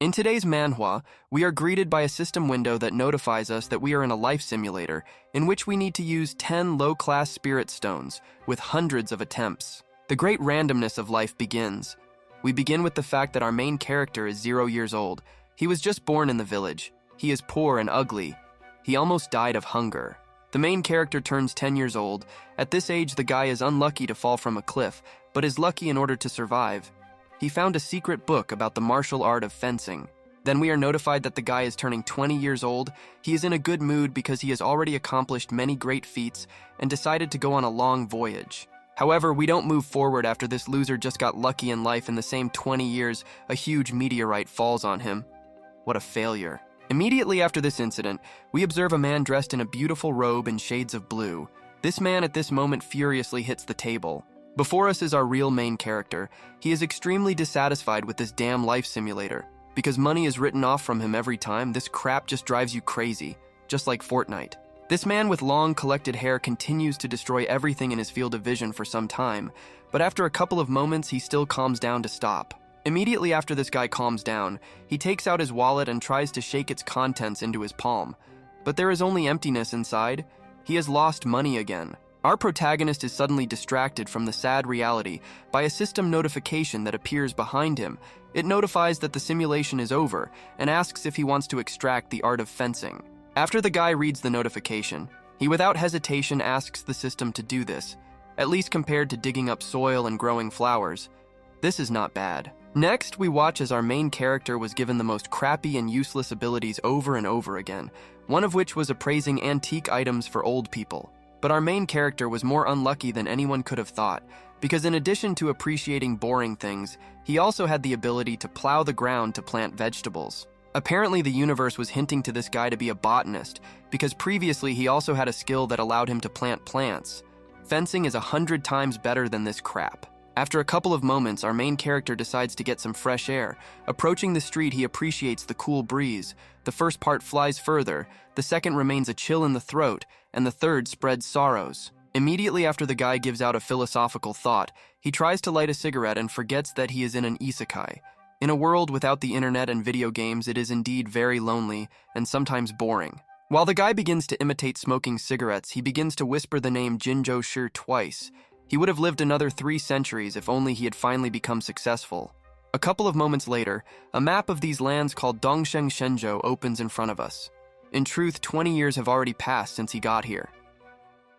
In today's manhwa, we are greeted by a system window that notifies us that we are in a life simulator in which we need to use 10 low-class spirit stones with hundreds of attempts. The great randomness of life begins. We begin with the fact that our main character is 0 years old. He was just born in the village. He is poor and ugly. He almost died of hunger. The main character turns 10 years old. At this age, the guy is unlucky to fall from a cliff, but is lucky in order to survive. He found a secret book about the martial art of fencing. Then we are notified that the guy is turning 20 years old. He is in a good mood because he has already accomplished many great feats and decided to go on a long voyage. However, we don't move forward after this loser just got lucky in life. In the same 20 years, a huge meteorite falls on him. What a failure. Immediately after this incident, we observe a man dressed in a beautiful robe in shades of blue. This man at this moment furiously hits the table. Before us is our real main character. He is extremely dissatisfied with this damn life simulator. Because money is written off from him every time, this crap just drives you crazy, just like Fortnite. This man with long collected hair continues to destroy everything in his field of vision for some time, but after a couple of moments he still calms down to stop. Immediately after this guy calms down, he takes out his wallet and tries to shake its contents into his palm. But there is only emptiness inside. He has lost money again. Our protagonist is suddenly distracted from the sad reality by a system notification that appears behind him. It notifies that the simulation is over and asks if he wants to extract the art of fencing. After the guy reads the notification, he without hesitation asks the system to do this, at least compared to digging up soil and growing flowers. This is not bad. Next, we watch as our main character was given the most crappy and useless abilities over and over again, one of which was appraising antique items for old people. But our main character was more unlucky than anyone could have thought, because in addition to appreciating boring things, he also had the ability to plow the ground to plant vegetables. Apparently, the universe was hinting to this guy to be a botanist, because previously he also had a skill that allowed him to plant plants. Fencing is 100 times better than this crap. After a couple of moments, our main character decides to get some fresh air. Approaching the street, he appreciates the cool breeze. The first part flies further, the second remains a chill in the throat, and the third spreads sorrows. Immediately after the guy gives out a philosophical thought, he tries to light a cigarette and forgets that he is in an isekai. In a world without the internet and video games, it is indeed very lonely and sometimes boring. While the guy begins to imitate smoking cigarettes, he begins to whisper the name Jinjo Shi twice. He would have lived another 3 centuries if only he had finally become successful. A couple of moments later, a map of these lands called Dongsheng Shenzhou opens in front of us. In truth, 20 years have already passed since he got here.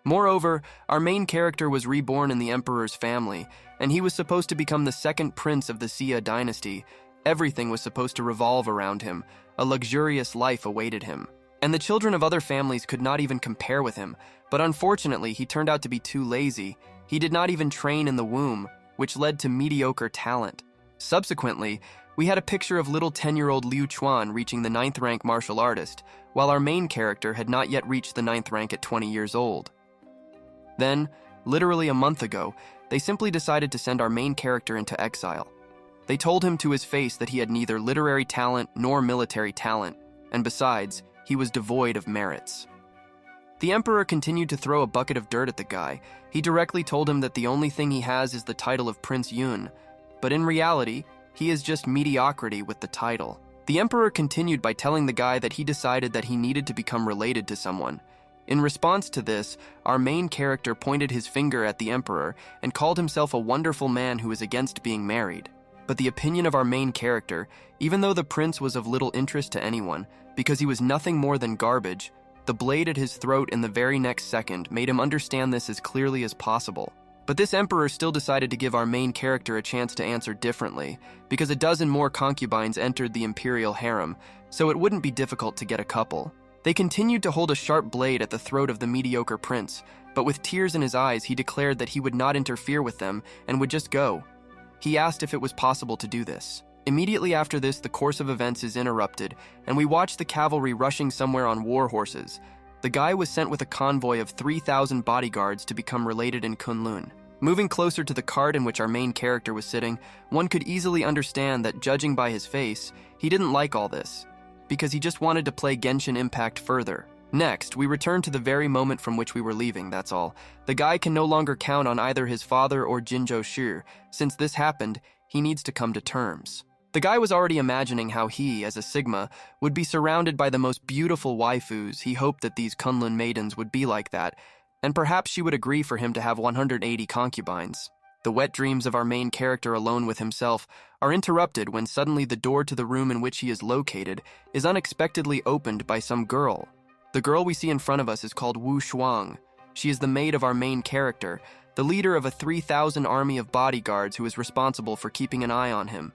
Moreover, our main character was reborn in the emperor's family, and he was supposed to become the second prince of the Xia dynasty. Everything was supposed to revolve around him. A luxurious life awaited him. And the children of other families could not even compare with him, but unfortunately he turned out to be too lazy. He did not even train in the womb, which led to mediocre talent. Subsequently, we had a picture of little 10-year-old Liu Chuan reaching the 9th rank martial artist, while our main character had not yet reached the 9th rank at 20 years old. Then, literally a month ago, they simply decided to send our main character into exile. They told him to his face that he had neither literary talent nor military talent, and besides, he was devoid of merits. The emperor continued to throw a bucket of dirt at the guy. He directly told him that the only thing he has is the title of Prince Yun, but in reality, he is just mediocrity with the title. The emperor continued by telling the guy that he decided that he needed to become related to someone. In response to this, our main character pointed his finger at the emperor and called himself a wonderful man who is against being married. But the opinion of our main character, even though the prince was of little interest to anyone, because he was nothing more than garbage, the blade at his throat in the very next second made him understand this as clearly as possible. But this emperor still decided to give our main character a chance to answer differently, because a dozen more concubines entered the imperial harem, so it wouldn't be difficult to get a couple. They continued to hold a sharp blade at the throat of the mediocre prince, but with tears in his eyes he declared that he would not interfere with them and would just go. He asked if it was possible to do this. Immediately after this, the course of events is interrupted, and we watch the cavalry rushing somewhere on war horses. The guy was sent with a convoy of 3,000 bodyguards to become related in Kunlun. Moving closer to the cart in which our main character was sitting, one could easily understand that, judging by his face, he didn't like all this, because he just wanted to play Genshin Impact further. Next, we return to the very moment from which we were leaving, that's all. The guy can no longer count on either his father or Jinjo Shi. Since this happened, he needs to come to terms. The guy was already imagining how he, as a Sigma, would be surrounded by the most beautiful waifus. He hoped that these Kunlun maidens would be like that, and perhaps she would agree for him to have 180 concubines. The wet dreams of our main character alone with himself are interrupted when suddenly the door to the room in which he is located is unexpectedly opened by some girl. The girl we see in front of us is called Wu Shuang. She is the maid of our main character, the leader of a 3,000 army of bodyguards who is responsible for keeping an eye on him.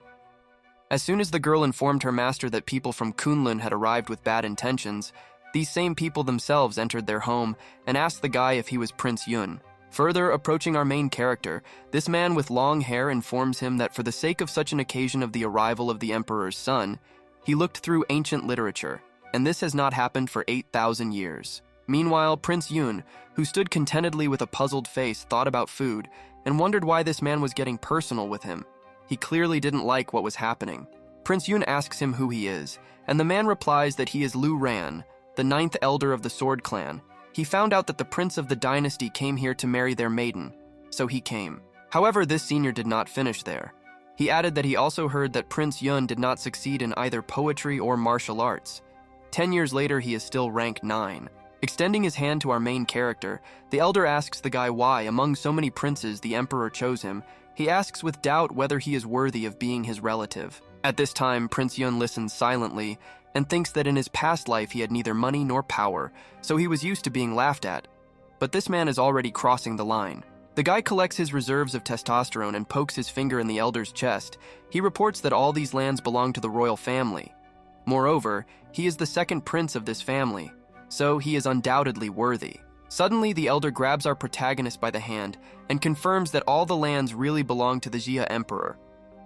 As soon as the girl informed her master that people from Kunlun had arrived with bad intentions, these same people themselves entered their home and asked the guy if he was Prince Yun. Further approaching our main character, this man with long hair informs him that for the sake of such an occasion of the arrival of the emperor's son, he looked through ancient literature, and this has not happened for 8,000 years. Meanwhile, Prince Yun, who stood contentedly with a puzzled face, thought about food and wondered why this man was getting personal with him. He clearly didn't like what was happening. Prince Yun asks him who he is, and the man replies that he is Lu Ran, the 9th elder of the Sword Clan. He found out that the prince of the dynasty came here to marry their maiden, so he came. However, this senior did not finish there. He added that he also heard that Prince Yun did not succeed in either poetry or martial arts. 10 years later, he is still rank 9. Extending his hand to our main character, the elder asks the guy why, among so many princes, the emperor chose him. He asks with doubt whether he is worthy of being his relative. At this time, Prince Yun listens silently and thinks that in his past life he had neither money nor power, so he was used to being laughed at. But this man is already crossing the line. The guy collects his reserves of testosterone and pokes his finger in the elder's chest. He reports that all these lands belong to the royal family. Moreover, he is the second prince of this family, so he is undoubtedly worthy. Suddenly, the elder grabs our protagonist by the hand and confirms that all the lands really belong to the Jia Emperor,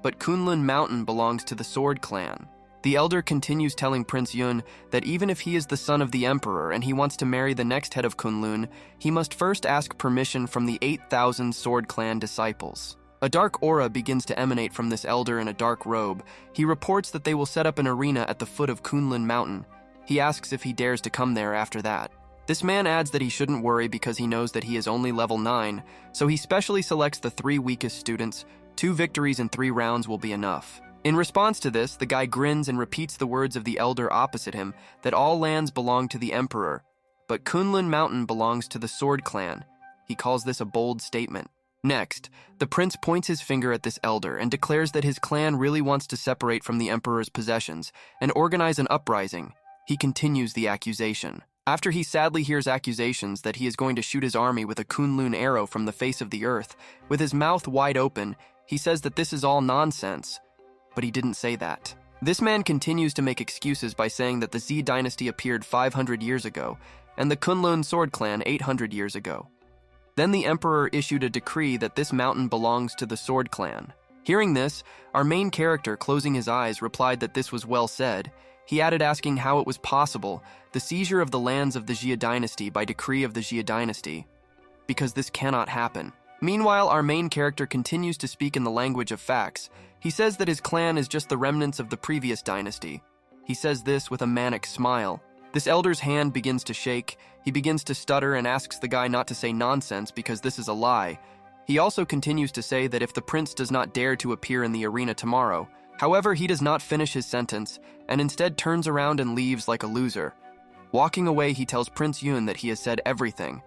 but Kunlun Mountain belongs to the Sword Clan. The elder continues telling Prince Yun that even if he is the son of the emperor and he wants to marry the next head of Kunlun, he must first ask permission from the 8,000 Sword Clan disciples. A dark aura begins to emanate from this elder in a dark robe. He reports that they will set up an arena at the foot of Kunlun Mountain. He asks if he dares to come there after that. This man adds that he shouldn't worry because he knows that he is only level 9, so he specially selects the 3 weakest students. 2 victories in 3 rounds will be enough. In response to this, the guy grins and repeats the words of the elder opposite him, that all lands belong to the emperor, but Kunlun Mountain belongs to the Sword Clan. He calls this a bold statement. Next, the prince points his finger at this elder and declares that his clan really wants to separate from the emperor's possessions and organize an uprising. He continues the accusation. After he sadly hears accusations that he is going to shoot his army with a Kunlun arrow from the face of the earth, with his mouth wide open, he says that this is all nonsense. But he didn't say that. This man continues to make excuses by saying that the Z dynasty appeared 500 years ago, and the Kunlun Sword Clan 800 years ago. Then the emperor issued a decree that this mountain belongs to the Sword Clan. Hearing this, our main character, closing his eyes, replied that this was well said. He added asking how it was possible, the seizure of the lands of the Jia dynasty by decree of the Jia dynasty, because this cannot happen. Meanwhile, our main character continues to speak in the language of facts. He says that his clan is just the remnants of the previous dynasty. He says this with a manic smile. This elder's hand begins to shake. He begins to stutter and asks the guy not to say nonsense because this is a lie. He also continues to say that if the prince does not dare to appear in the arena tomorrow. However, he does not finish his sentence and instead turns around and leaves like a loser. Walking away, he tells Prince Yun that he has said everything,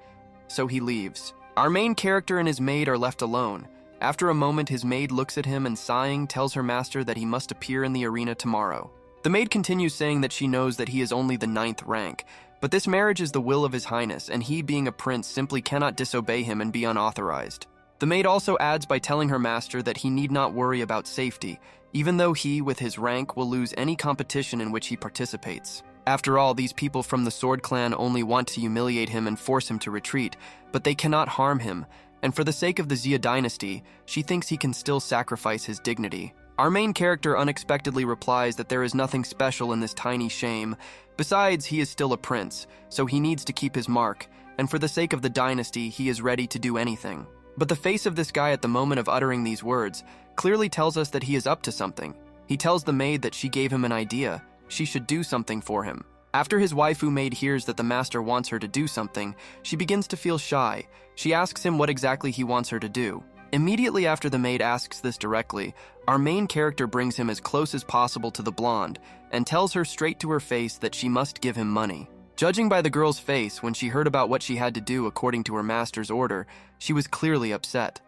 so he leaves. Our main character and his maid are left alone. After a moment, his maid looks at him and sighing tells her master that he must appear in the arena tomorrow. The maid continues saying that she knows that he is only the 9th rank, but this marriage is the will of his highness, and he, being a prince, simply cannot disobey him and be unauthorized. The maid also adds by telling her master that he need not worry about safety, even though he, with his rank, will lose any competition in which he participates. After all, these people from the Sword Clan only want to humiliate him and force him to retreat, but they cannot harm him, and for the sake of the Jia dynasty, she thinks he can still sacrifice his dignity. Our main character unexpectedly replies that there is nothing special in this tiny shame. Besides, he is still a prince, so he needs to keep his mark, and for the sake of the dynasty, he is ready to do anything. But the face of this guy at the moment of uttering these words clearly tells us that he is up to something. He tells the maid that she gave him an idea. She should do something for him. After his waifu maid hears that the master wants her to do something, she begins to feel shy. She asks him what exactly he wants her to do. Immediately after the maid asks this directly, our main character brings him as close as possible to the blonde and tells her straight to her face that she must give him money. Judging by the girl's face when she heard about what she had to do according to her master's order, she was clearly upset.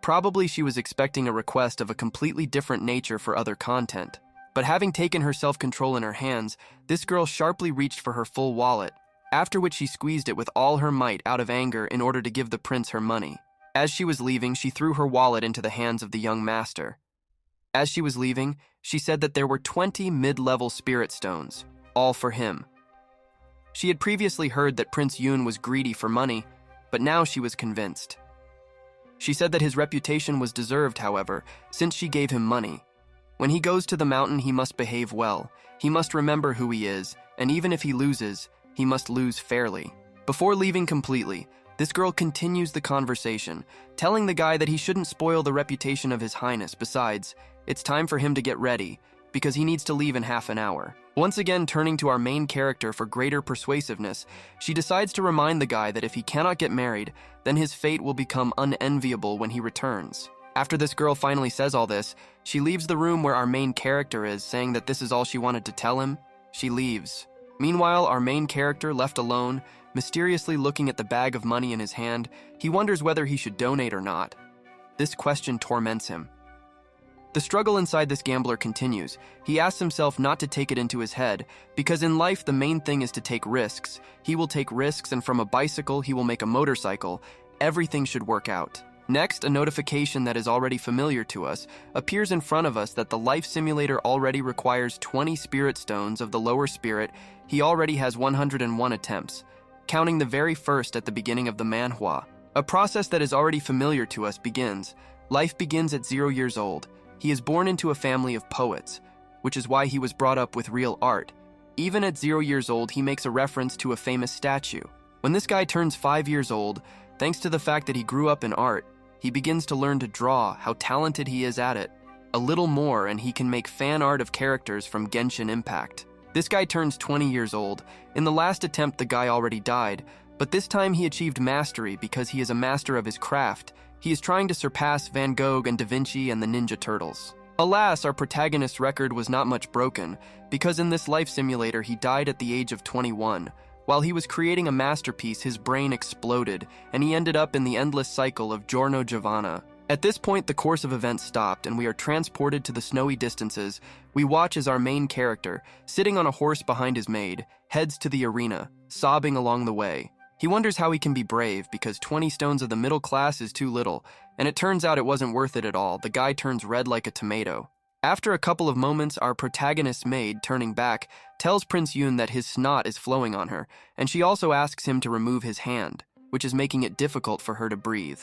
Probably she was expecting a request of a completely different nature for other content. But having taken her self-control in her hands, this girl sharply reached for her full wallet, after which she squeezed it with all her might out of anger in order to give the prince her money. As she was leaving, she threw her wallet into the hands of the young master. As she was leaving, she said that there were 20 mid-level spirit stones, all for him. She had previously heard that Prince Yun was greedy for money, but now she was convinced. She said that his reputation was deserved, however, since she gave him money. When he goes to the mountain, he must behave well. He must remember who he is, and even if he loses, he must lose fairly. Before leaving completely, this girl continues the conversation, telling the guy that he shouldn't spoil the reputation of His Highness. Besides, it's time for him to get ready, because he needs to leave in half an hour. Once again, turning to our main character for greater persuasiveness, she decides to remind the guy that if he cannot get married, then his fate will become unenviable when he returns. After this girl finally says all this, she leaves the room where our main character is, saying that this is all she wanted to tell him. She leaves. Meanwhile, our main character, left alone, mysteriously looking at the bag of money in his hand, he wonders whether he should donate or not. This question torments him. The struggle inside this gambler continues. He asks himself not to take it into his head, because in life the main thing is to take risks. He will take risks, and from a bicycle he will make a motorcycle. Everything should work out. Next, a notification that is already familiar to us appears in front of us that the life simulator already requires 20 spirit stones of the lower spirit. He already has 101 attempts, counting the very first at the beginning of the Manhwa. A process that is already familiar to us begins. Life begins at 0 years old. He is born into a family of poets, which is why he was brought up with real art. Even at 0 years old, he makes a reference to a famous statue. When this guy turns 5 years old, thanks to the fact that he grew up in art, he begins to learn to draw, how talented he is at it. A little more and he can make fan art of characters from Genshin Impact. This guy turns 20 years old. In the last attempt, the guy already died, but this time he achieved mastery because he is a master of his craft. He is trying to surpass Van Gogh and Da Vinci and the Ninja Turtles. Alas, our protagonist's record was not much broken, because in this life simulator he died at the age of 21. While he was creating a masterpiece, his brain exploded, and he ended up in the endless cycle of Giorno Giovanna. At this point, the course of events stopped, and we are transported to the snowy distances. We watch as our main character, sitting on a horse behind his maid, heads to the arena, sobbing along the way. He wonders how he can be brave, because 20 stones of the middle class is too little, and it turns out it wasn't worth it at all. The guy turns red like a tomato. After a couple of moments, our protagonist's maid, turning back, tells Prince Yun that his snot is flowing on her, and she also asks him to remove his hand, which is making it difficult for her to breathe.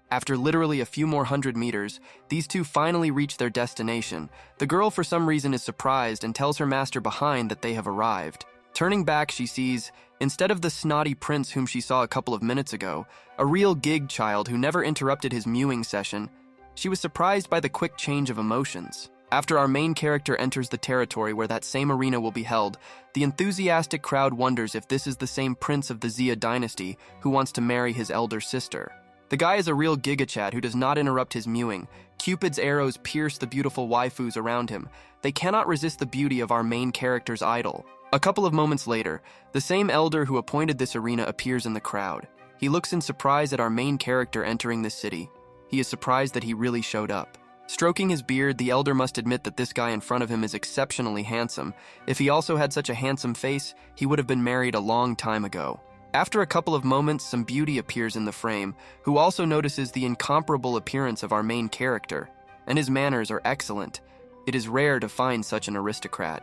After literally a few more 100 meters, these two finally reach their destination. The girl for some reason is surprised and tells her master behind that they have arrived. Turning back, she sees, instead of the snotty prince whom she saw a couple of minutes ago, a real gig child who never interrupted his mewing session. She was surprised by the quick change of emotions. After our main character enters the territory where that same arena will be held, the enthusiastic crowd wonders if this is the same prince of the Xia dynasty who wants to marry his elder sister. The guy is a real gigachad who does not interrupt his mewing. Cupid's arrows pierce the beautiful waifus around him. They cannot resist the beauty of our main character's idol. A couple of moments later, the same elder who appointed this arena appears in the crowd. He looks in surprise at our main character entering the city. He is surprised that he really showed up. Stroking his beard, the elder must admit that this guy in front of him is exceptionally handsome. If he also had such a handsome face, he would have been married a long time ago. After a couple of moments, some beauty appears in the frame, who also notices the incomparable appearance of our main character, and his manners are excellent. It is rare to find such an aristocrat.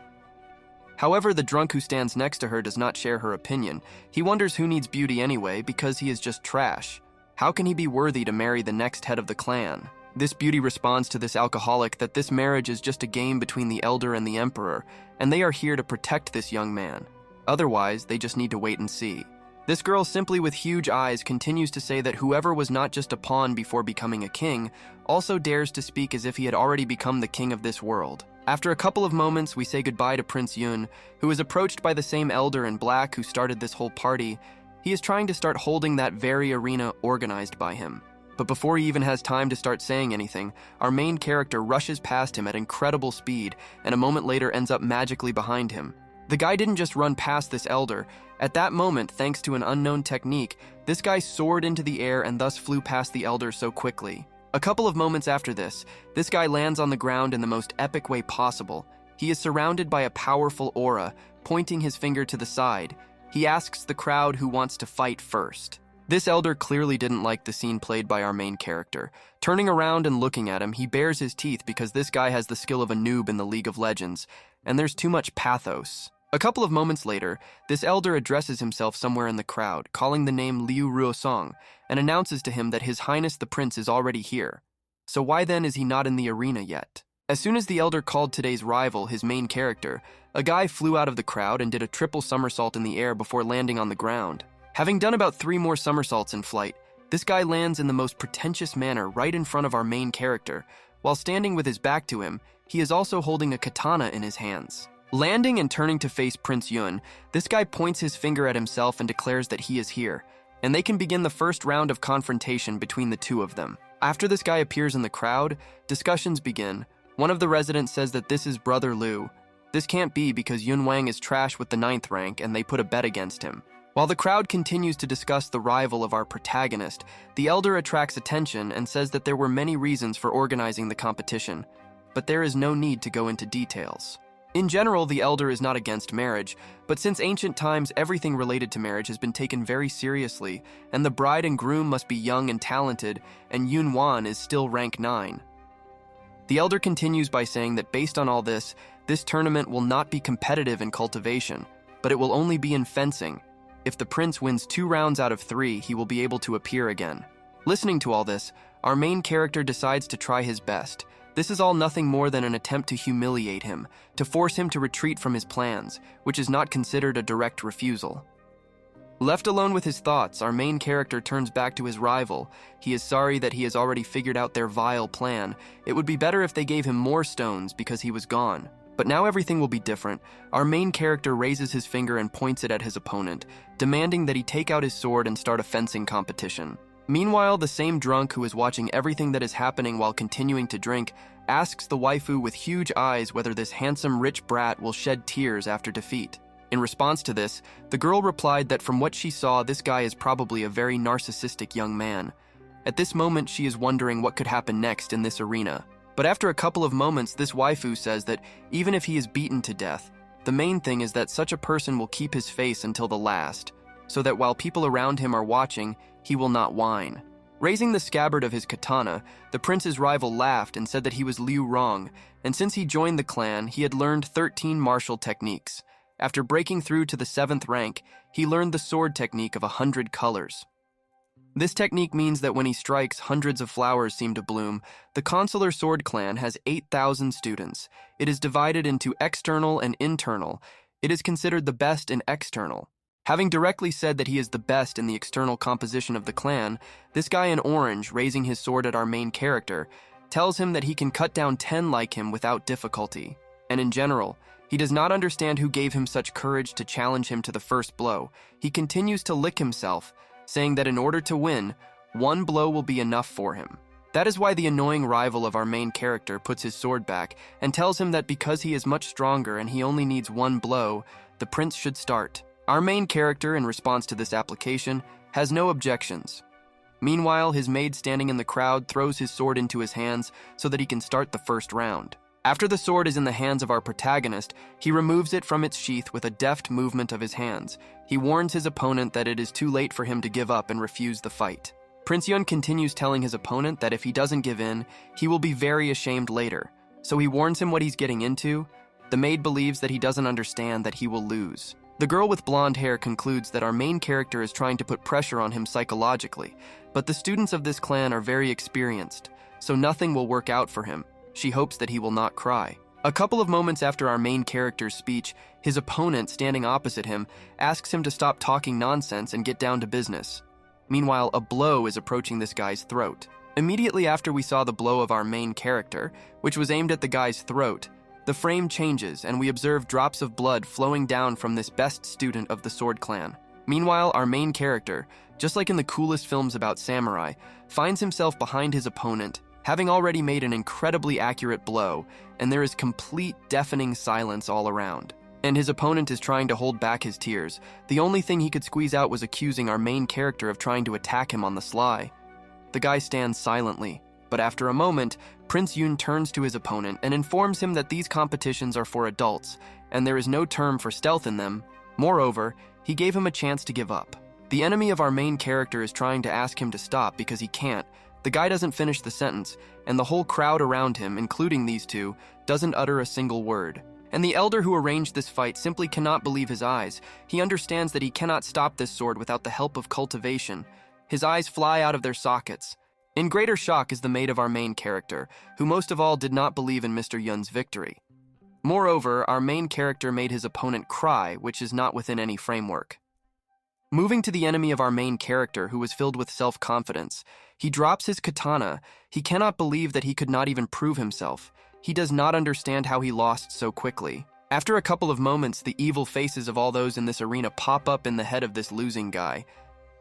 However, the drunk who stands next to her does not share her opinion. He wonders who needs beauty anyway, because he is just trash. How can he be worthy to marry the next head of the clan? This beauty responds to this alcoholic that this marriage is just a game between the elder and the emperor, and they are here to protect this young man. Otherwise, they just need to wait and see. This girl, simply with huge eyes, continues to say that whoever was not just a pawn before becoming a king also dares to speak as if he had already become the king of this world. After a couple of moments, we say goodbye to Prince Yun, who is approached by the same elder in black who started this whole party. He is trying to start holding that very arena organized by him. But before he even has time to start saying anything, our main character rushes past him at incredible speed and a moment later ends up magically behind him. The guy didn't just run past this elder. At that moment, thanks to an unknown technique, this guy soared into the air and thus flew past the elder so quickly. A couple of moments after this guy lands on the ground in the most epic way possible. He is surrounded by a powerful aura, pointing his finger to the side. He asks the crowd who wants to fight first. This elder clearly didn't like the scene played by our main character. Turning around and looking at him, he bares his teeth because this guy has the skill of a noob in the League of Legends, and there's too much pathos. A couple of moments later, this elder addresses himself somewhere in the crowd, calling the name Liu Ruosong, and announces to him that His Highness the Prince is already here. So why then is he not in the arena yet? As soon as the elder called today's rival his main character, a guy flew out of the crowd and did a triple somersault in the air before landing on the ground. Having done about 3 more somersaults in flight, this guy lands in the most pretentious manner right in front of our main character. While standing with his back to him, he is also holding a katana in his hands. Landing and turning to face Prince Yun, this guy points his finger at himself and declares that he is here, and they can begin the first round of confrontation between the two of them. After this guy appears in the crowd, discussions begin. One of the residents says that this is Brother Liu. This can't be because Yun Wang is trash with the 9th rank and they put a bet against him. While the crowd continues to discuss the rival of our protagonist, the elder attracts attention and says that there were many reasons for organizing the competition, but there is no need to go into details. In general, the elder is not against marriage, but since ancient times everything related to marriage has been taken very seriously, and the bride and groom must be young and talented, and Yun Wan is still rank 9. The elder continues by saying that based on all this tournament will not be competitive in cultivation, but it will only be in fencing. If the prince wins 2 rounds out of 3, he will be able to appear again. Listening to all this, our main character decides to try his best. This is all nothing more than an attempt to humiliate him, to force him to retreat from his plans, which is not considered a direct refusal. Left alone with his thoughts, our main character turns back to his rival. He is sorry that he has already figured out their vile plan. It would be better if they gave him more stones because he was gone. But now everything will be different. Our main character raises his finger and points it at his opponent, demanding that he take out his sword and start a fencing competition. Meanwhile, the same drunk who is watching everything that is happening while continuing to drink asks the waifu with huge eyes whether this handsome rich brat will shed tears after defeat. In response to this, the girl replied that from what she saw, this guy is probably a very narcissistic young man. At this moment, she is wondering what could happen next in this arena. But after a couple of moments, this waifu says that even if he is beaten to death, the main thing is that such a person will keep his face until the last, so that while people around him are watching, he will not whine. Raising the scabbard of his katana, the prince's rival laughed and said that he was Liu Rong, and since he joined the clan, he had learned 13 martial techniques. After breaking through to the 7th rank, he learned the sword technique of 100 colors. This technique means that when he strikes, hundreds of flowers seem to bloom. The Consular Sword Clan has 8,000 students. It is divided into external and internal. It is considered the best in external. Having directly said that he is the best in the external composition of the clan, this guy in orange, raising his sword at our main character, tells him that he can cut down 10 like him without difficulty. And in general, he does not understand who gave him such courage to challenge him to the first blow. He continues to lick himself, saying that in order to win, 1 blow will be enough for him. That is why the annoying rival of our main character puts his sword back and tells him that because he is much stronger and he only needs 1 blow, the prince should start. Our main character, in response to this application, has no objections. Meanwhile, his maid standing in the crowd throws his sword into his hands so that he can start the first round. After the sword is in the hands of our protagonist, he removes it from its sheath with a deft movement of his hands. He warns his opponent that it is too late for him to give up and refuse the fight. Prince Yun continues telling his opponent that if he doesn't give in, he will be very ashamed later. So he warns him what he's getting into. The maid believes that he doesn't understand that he will lose. The girl with blonde hair concludes that our main character is trying to put pressure on him psychologically, but the students of this clan are very experienced, so nothing will work out for him. She hopes that he will not cry. A couple of moments after our main character's speech, his opponent, standing opposite him, asks him to stop talking nonsense and get down to business. Meanwhile, a blow is approaching this guy's throat. Immediately after we saw the blow of our main character, which was aimed at the guy's throat, the frame changes and we observe drops of blood flowing down from this best student of the Sword Clan. Meanwhile, our main character, just like in the coolest films about samurai, finds himself behind his opponent, having already made an incredibly accurate blow, and there is complete deafening silence all around. And his opponent is trying to hold back his tears. The only thing he could squeeze out was accusing our main character of trying to attack him on the sly. The guy stands silently, but after a moment, Prince Yun turns to his opponent and informs him that these competitions are for adults, and there is no term for stealth in them. Moreover, he gave him a chance to give up. The enemy of our main character is trying to ask him to stop because he can't. The guy doesn't finish the sentence, and the whole crowd around him, including these two, doesn't utter a single word. And the elder who arranged this fight simply cannot believe his eyes. He understands that he cannot stop this sword without the help of cultivation. His eyes fly out of their sockets. In greater shock is the maid of our main character, who most of all did not believe in Mr. Yun's victory. Moreover, our main character made his opponent cry, which is not within any framework. Moving to the enemy of our main character, who was filled with self-confidence, he drops his katana. He cannot believe that he could not even prove himself. He does not understand how he lost so quickly. After a couple of moments, the evil faces of all those in this arena pop up in the head of this losing guy.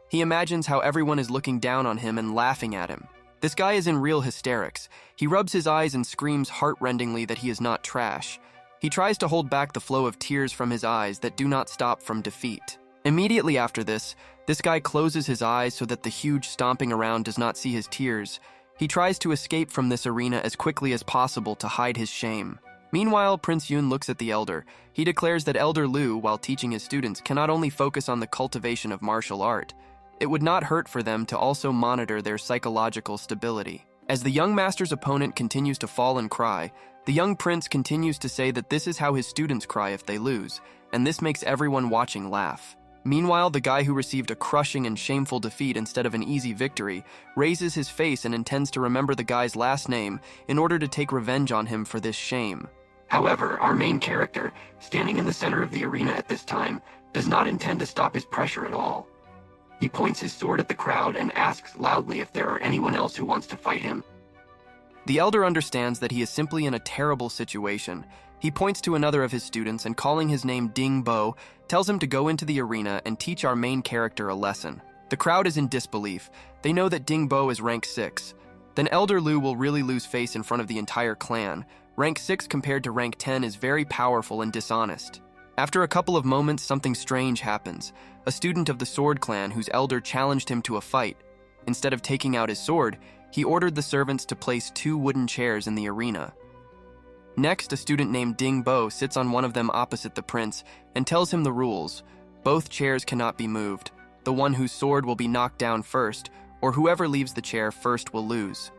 He imagines how everyone is looking down on him and laughing at him. This guy is in real hysterics. He rubs his eyes and screams heart-rendingly that he is not trash. He tries to hold back the flow of tears from his eyes that do not stop from defeat. Immediately after this guy closes his eyes so that the huge stomping around does not see his tears. He tries to escape from this arena as quickly as possible to hide his shame. Meanwhile, Prince Yun looks at the elder. He declares that Elder Liu, while teaching his students, cannot only focus on the cultivation of martial art. It would not hurt for them to also monitor their psychological stability. As the young master's opponent continues to fall and cry, the young prince continues to say that this is how his students cry if they lose, and this makes everyone watching laugh. Meanwhile, the guy who received a crushing and shameful defeat instead of an easy victory raises his face and intends to remember the guy's last name in order to take revenge on him for this shame. However, our main character, standing in the center of the arena at this time, does not intend to stop his pressure at all. He points his sword at the crowd and asks loudly if there are anyone else who wants to fight him. The elder understands that he is simply in a terrible situation. He points to another of his students and, calling his name Ding Bo, tells him to go into the arena and teach our main character a lesson. The crowd is in disbelief. They know that Ding Bo is rank 6. Then Elder Liu will really lose face in front of the entire clan. Rank 6 compared to rank 10 is very powerful and dishonest. After a couple of moments, something strange happens. A student of the Sword Clan whose elder challenged him to a fight. Instead of taking out his sword, he ordered the servants to place 2 wooden chairs in the arena. Next, a student named Ding Bo sits on one of them opposite the prince and tells him the rules. Both chairs cannot be moved. The one whose sword will be knocked down first, or whoever leaves the chair first will lose.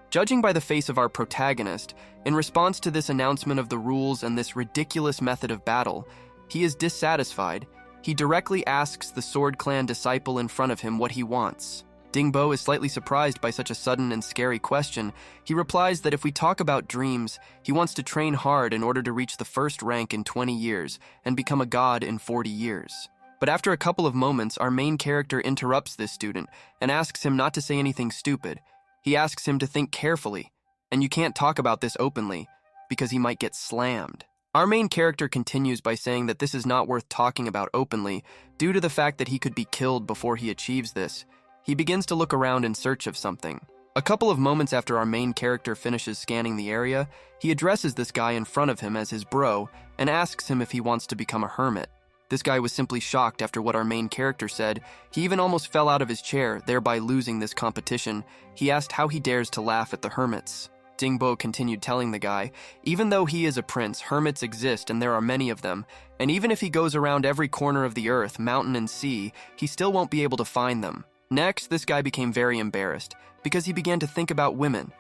Judging by the face of our protagonist, in response to this announcement of the rules and this ridiculous method of battle, he is dissatisfied. He directly asks the Sword Clan disciple in front of him what he wants. Ding Bo is slightly surprised by such a sudden and scary question. He replies that if we talk about dreams, he wants to train hard in order to reach the first rank in 20 years and become a god in 40 years. But after a couple of moments, our main character interrupts this student and asks him not to say anything stupid. He asks him to think carefully, and you can't talk about this openly because he might get slammed. Our main character continues by saying that this is not worth talking about openly due to the fact that he could be killed before he achieves this. He begins to look around in search of something. A couple of moments after our main character finishes scanning the area, he addresses this guy in front of him as his bro and asks him if he wants to become a hermit. This guy was simply shocked after what our main character said. He even almost fell out of his chair, thereby losing this competition. He asked how he dares to laugh at the hermits. Ding Bo continued telling the guy, even though he is a prince, hermits exist and there are many of them, and even if he goes around every corner of the earth, mountain and sea, he still won't be able to find them. Next, this guy became very embarrassed because he began to think about women.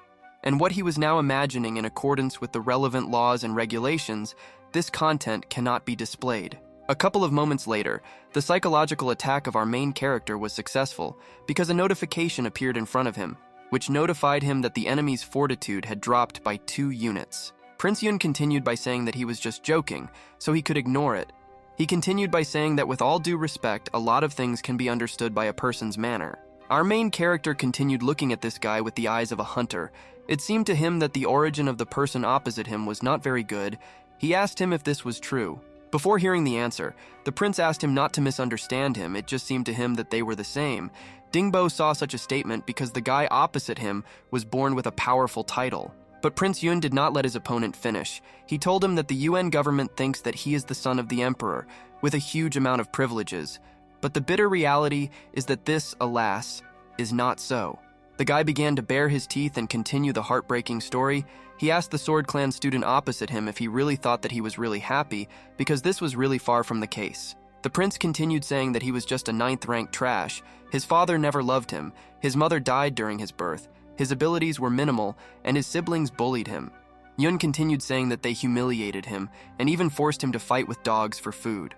And what he was now imagining in accordance with the relevant laws and regulations, this content cannot be displayed. A couple of moments later, the psychological attack of our main character was successful because a notification appeared in front of him, which notified him that the enemy's fortitude had dropped by 2 units. Prince Yun continued by saying that he was just joking, so he could ignore it. He continued by saying that with all due respect, a lot of things can be understood by a person's manner. Our main character continued looking at this guy with the eyes of a hunter. It seemed to him that the origin of the person opposite him was not very good. He asked him if this was true. Before hearing the answer, the prince asked him not to misunderstand him. It just seemed to him that they were the same. Dingbo saw such a statement because the guy opposite him was born with a powerful title. But Prince Yun did not let his opponent finish. He told him that the UN government thinks that he is the son of the emperor, with a huge amount of privileges. But the bitter reality is that this, alas, is not so. The guy began to bare his teeth and continue the heartbreaking story. He asked the Sword Clan student opposite him if he really thought that he was really happy, because this was really far from the case. The prince continued saying that he was just a 9th-rank trash. His father never loved him, his mother died during his birth, his abilities were minimal, and his siblings bullied him. Yun continued saying that they humiliated him, and even forced him to fight with dogs for food.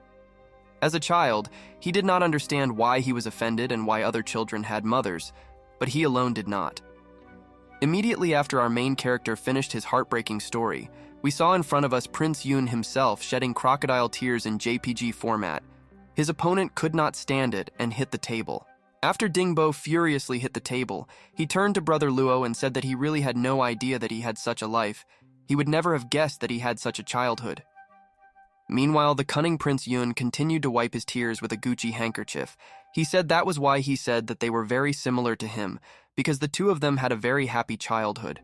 As a child, he did not understand why he was offended and why other children had mothers, but he alone did not. Immediately after our main character finished his heartbreaking story, we saw in front of us Prince Yun himself shedding crocodile tears in JPG format. His opponent could not stand it and hit the table. After Dingbo furiously hit the table, he turned to Brother Luo and said that he really had no idea that he had such a life. He would never have guessed that he had such a childhood. Meanwhile, the cunning Prince Yun continued to wipe his tears with a Gucci handkerchief. He said that was why he said that they were very similar to him, because the two of them had a very happy childhood.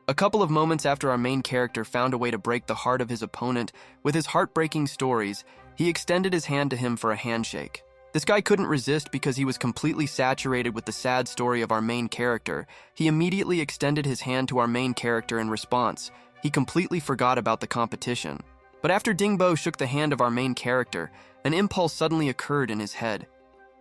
A couple of moments after our main character found a way to break the heart of his opponent with his heartbreaking stories, he extended his hand to him for a handshake. This guy couldn't resist because he was completely saturated with the sad story of our main character. He immediately extended his hand to our main character in response. He completely forgot about the competition. But after Dingbo shook the hand of our main character, an impulse suddenly occurred in his head.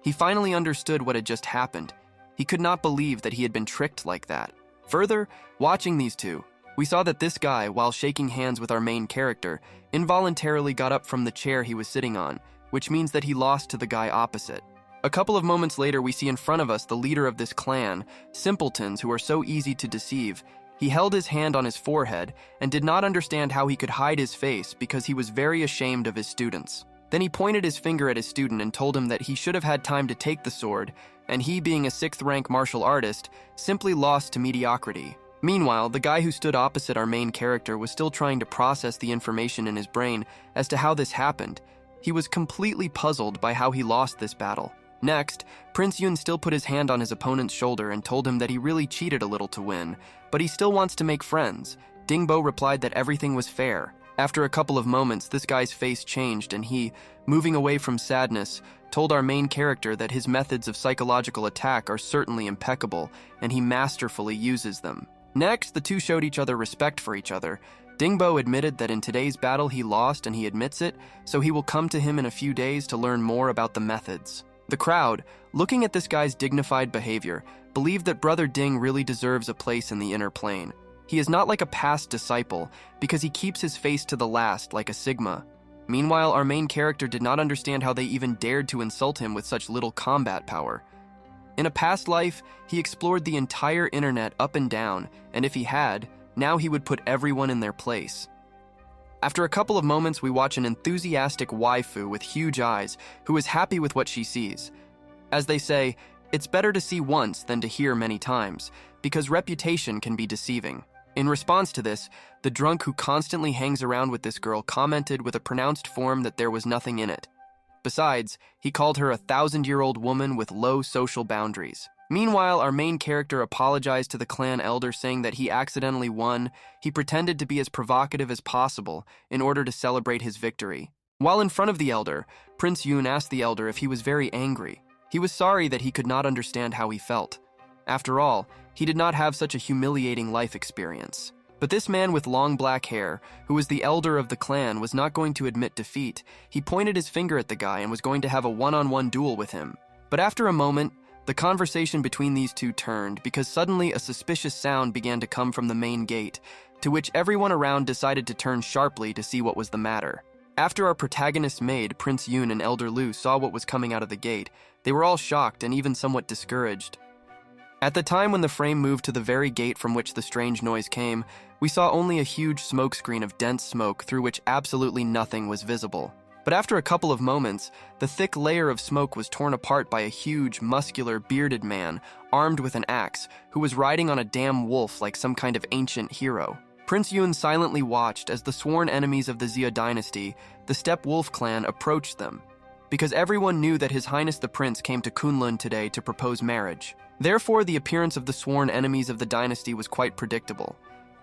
He finally understood what had just happened. He could not believe that he had been tricked like that. Further, watching these two, we saw that this guy, while shaking hands with our main character, involuntarily got up from the chair he was sitting on, which means that he lost to the guy opposite. A couple of moments later, we see in front of us the leader of this clan, simpletons who are so easy to deceive. He held his hand on his forehead and did not understand how he could hide his face because he was very ashamed of his students. Then he pointed his finger at his student and told him that he should have had time to take the sword, and he, being a 6th-rank martial artist, simply lost to mediocrity. Meanwhile, the guy who stood opposite our main character was still trying to process the information in his brain as to how this happened. He was completely puzzled by how he lost this battle. Next, Prince Yun still put his hand on his opponent's shoulder and told him that he really cheated a little to win, but he still wants to make friends. Dingbo replied that everything was fair. After a couple of moments, this guy's face changed and he, moving away from sadness, told our main character that his methods of psychological attack are certainly impeccable and he masterfully uses them. Next, the two showed each other respect for each other. Dingbo admitted that in today's battle he lost and he admits it, so he will come to him in a few days to learn more about the methods. The crowd, looking at this guy's dignified behavior, believed that Brother Ding really deserves a place in the inner plane. He is not like a past disciple, because he keeps his face to the last like a Sigma. Meanwhile, our main character did not understand how they even dared to insult him with such little combat power. In a past life, he explored the entire internet up and down, and if he had, now he would put everyone in their place. After a couple of moments, we watch an enthusiastic waifu with huge eyes who is happy with what she sees. As they say, it's better to see once than to hear many times, because reputation can be deceiving. In response to this, the drunk who constantly hangs around with this girl commented with a pronounced form that there was nothing in it. Besides, he called her a 1,000-year-old woman with low social boundaries. Meanwhile, our main character apologized to the clan elder saying that he accidentally won. He pretended to be as provocative as possible in order to celebrate his victory. While in front of the elder, Prince Yun asked the elder if he was very angry. He was sorry that he could not understand how he felt. After all, he did not have such a humiliating life experience. But this man with long black hair, who was the elder of the clan, was not going to admit defeat. He pointed his finger at the guy and was going to have a one-on-one duel with him. But after a moment, the conversation between these two turned because suddenly a suspicious sound began to come from the main gate, to which everyone around decided to turn sharply to see what was the matter. After our protagonist's maid, Prince Yun and Elder Lu, saw what was coming out of the gate, they were all shocked and even somewhat discouraged. At the time when the frame moved to the very gate from which the strange noise came, we saw only a huge smokescreen of dense smoke through which absolutely nothing was visible. But after a couple of moments, the thick layer of smoke was torn apart by a huge, muscular, bearded man, armed with an axe, who was riding on a damn wolf like some kind of ancient hero. Prince Yun silently watched as the sworn enemies of the Xia dynasty, the Steppe Wolf clan, approached them, because everyone knew that His Highness the Prince came to Kunlun today to propose marriage. Therefore, the appearance of the sworn enemies of the dynasty was quite predictable.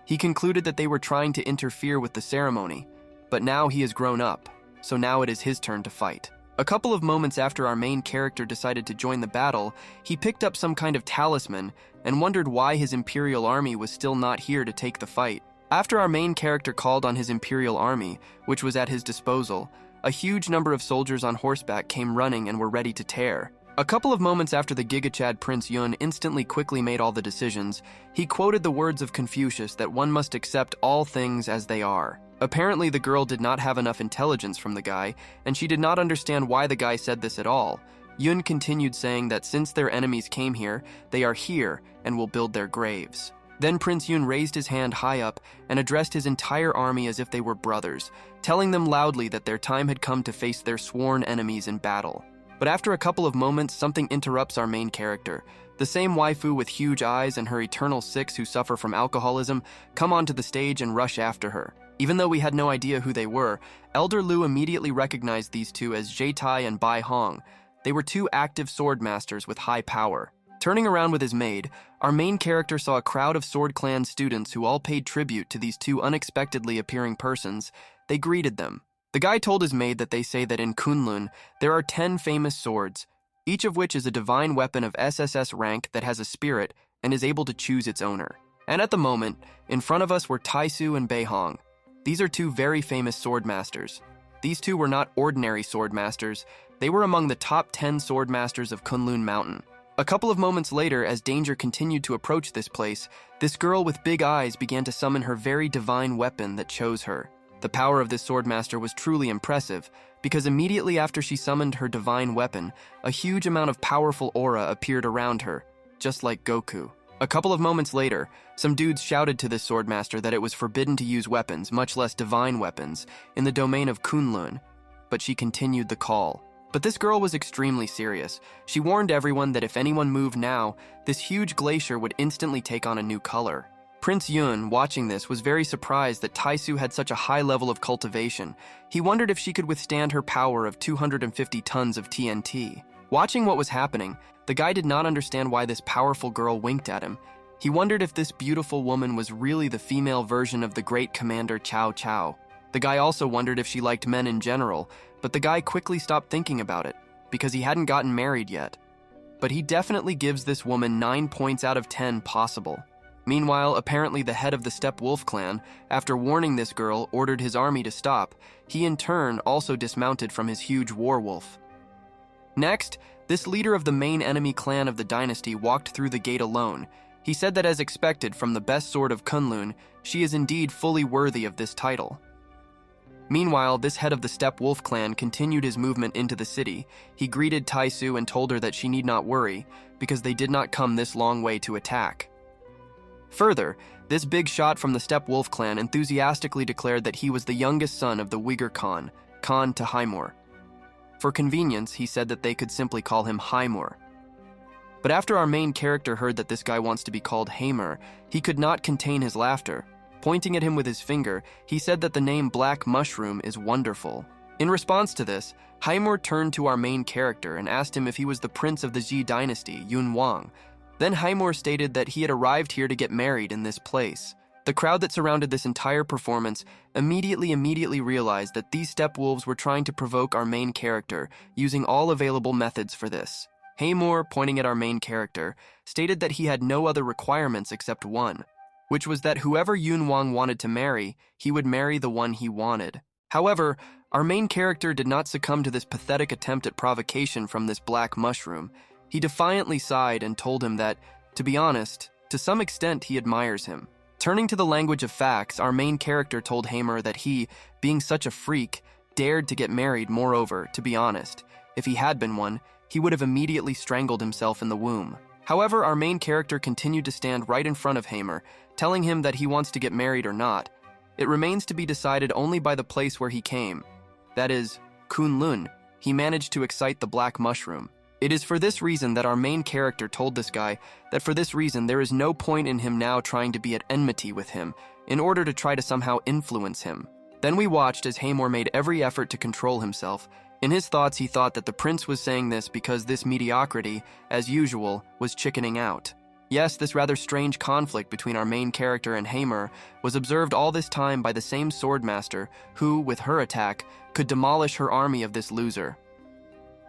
He concluded that they were trying to interfere with the ceremony, but now he has grown up, so now it is his turn to fight. A couple of moments after our main character decided to join the battle, he picked up some kind of talisman and wondered why his Imperial army was still not here to take the fight. After our main character called on his Imperial army, which was at his disposal, a huge number of soldiers on horseback came running and were ready to tear. A couple of moments after the Gigachad Prince Yun instantly quickly made all the decisions, he quoted the words of Confucius that one must accept all things as they are. Apparently, the girl did not have enough intelligence from the guy, and she did not understand why the guy said this at all. Yun continued saying that since their enemies came here, they are here and will build their graves. Then Prince Yun raised his hand high up and addressed his entire army as if they were brothers, telling them loudly that their time had come to face their sworn enemies in battle. But after a couple of moments, something interrupts our main character. The same waifu with huge eyes and her eternal six who suffer from alcoholism come onto the stage and rush after her. Even though we had no idea who they were, Elder Lu immediately recognized these two as Jaitai and Bai Hong. They were two active sword masters with high power. Turning around with his maid, our main character saw a crowd of Sword Clan students who all paid tribute to these two unexpectedly appearing persons. They greeted them. The guy told his maid that they say that in Kunlun, there are 10 famous swords, each of which is a divine weapon of SSS rank that has a spirit and is able to choose its owner. And at the moment, in front of us were Taisu and Bai Hong. These are two very famous sword masters. These two were not ordinary sword masters. They were among the top 10 sword masters of Kunlun Mountain. A couple of moments later, as danger continued to approach this place, this girl with big eyes began to summon her very divine weapon that chose her. The power of this swordmaster was truly impressive, because immediately after she summoned her divine weapon, a huge amount of powerful aura appeared around her, just like Goku. A couple of moments later, some dudes shouted to this swordmaster that it was forbidden to use weapons, much less divine weapons, in the domain of Kunlun, but she continued the call. But this girl was extremely serious. She warned everyone that if anyone moved now, this huge glacier would instantly take on a new color. Prince Yun, watching this, was very surprised that Taisu had such a high level of cultivation. He wondered if she could withstand her power of 250 tons of TNT. Watching what was happening, the guy did not understand why this powerful girl winked at him. He wondered if this beautiful woman was really the female version of the great commander Cao Cao. The guy also wondered if she liked men in general, but the guy quickly stopped thinking about it, because he hadn't gotten married yet. But he definitely gives this woman 9 points out of 10 possible. Meanwhile, apparently the head of the Steppe Wolf clan, after warning this girl, ordered his army to stop. He in turn also dismounted from his huge war wolf. Next, this leader of the main enemy clan of the dynasty walked through the gate alone. He said that as expected from the best sword of Kunlun, she is indeed fully worthy of this title. Meanwhile, this head of the Steppe Wolf clan continued his movement into the city. He greeted Taisu and told her that she need not worry, because they did not come this long way to attack. Further, this big shot from the Steppe Wolf clan enthusiastically declared that he was the youngest son of the Uyghur Khan, Khan to Haimur. For convenience, he said that they could simply call him Haimur. But after our main character heard that this guy wants to be called Haimur, he could not contain his laughter. Pointing at him with his finger, he said that the name Black Mushroom is wonderful. In response to this, Haimur turned to our main character and asked him if he was the prince of the Xi dynasty, Yun Wang. Then Haimur stated that he had arrived here to get married in this place. The crowd that surrounded this entire performance immediately realized that these steppe wolves were trying to provoke our main character, using all available methods for this. Haimur, pointing at our main character, stated that he had no other requirements except one, which was that whoever Yun Wang wanted to marry, he would marry the one he wanted. However, our main character did not succumb to this pathetic attempt at provocation from this black mushroom. He defiantly sighed and told him that, to be honest, to some extent he admires him. Turning to the language of facts, our main character told Haimur that he, being such a freak, dared to get married. Moreover, to be honest, if he had been one, he would have immediately strangled himself in the womb. However, our main character continued to stand right in front of Haimur, telling him that he wants to get married or not. It remains to be decided only by the place where he came. That is, Kunlun. He managed to excite the black mushroom. It is for this reason that our main character told this guy that for this reason there is no point in him now trying to be at enmity with him, in order to try to somehow influence him. Then we watched as Hamor made every effort to control himself. In his thoughts, he thought that the prince was saying this because this mediocrity, as usual, was chickening out. Yes, this rather strange conflict between our main character and Hamor was observed all this time by the same swordmaster who, with her attack, could demolish her army of this loser.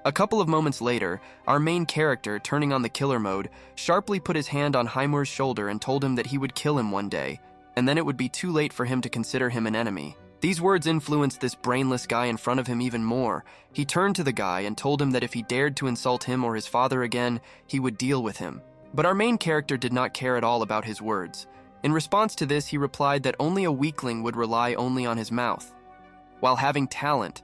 A couple of moments later, our main character, turning on the killer mode, sharply put his hand on Hamor's shoulder and told him that he would kill him one day, and then it would be too late for him to consider him an enemy. These words influenced this brainless guy in front of him even more. He turned to the guy and told him that if he dared to insult him or his father again, he would deal with him. But our main character did not care at all about his words. In response to this, he replied that only a weakling would rely only on his mouth. While having talent,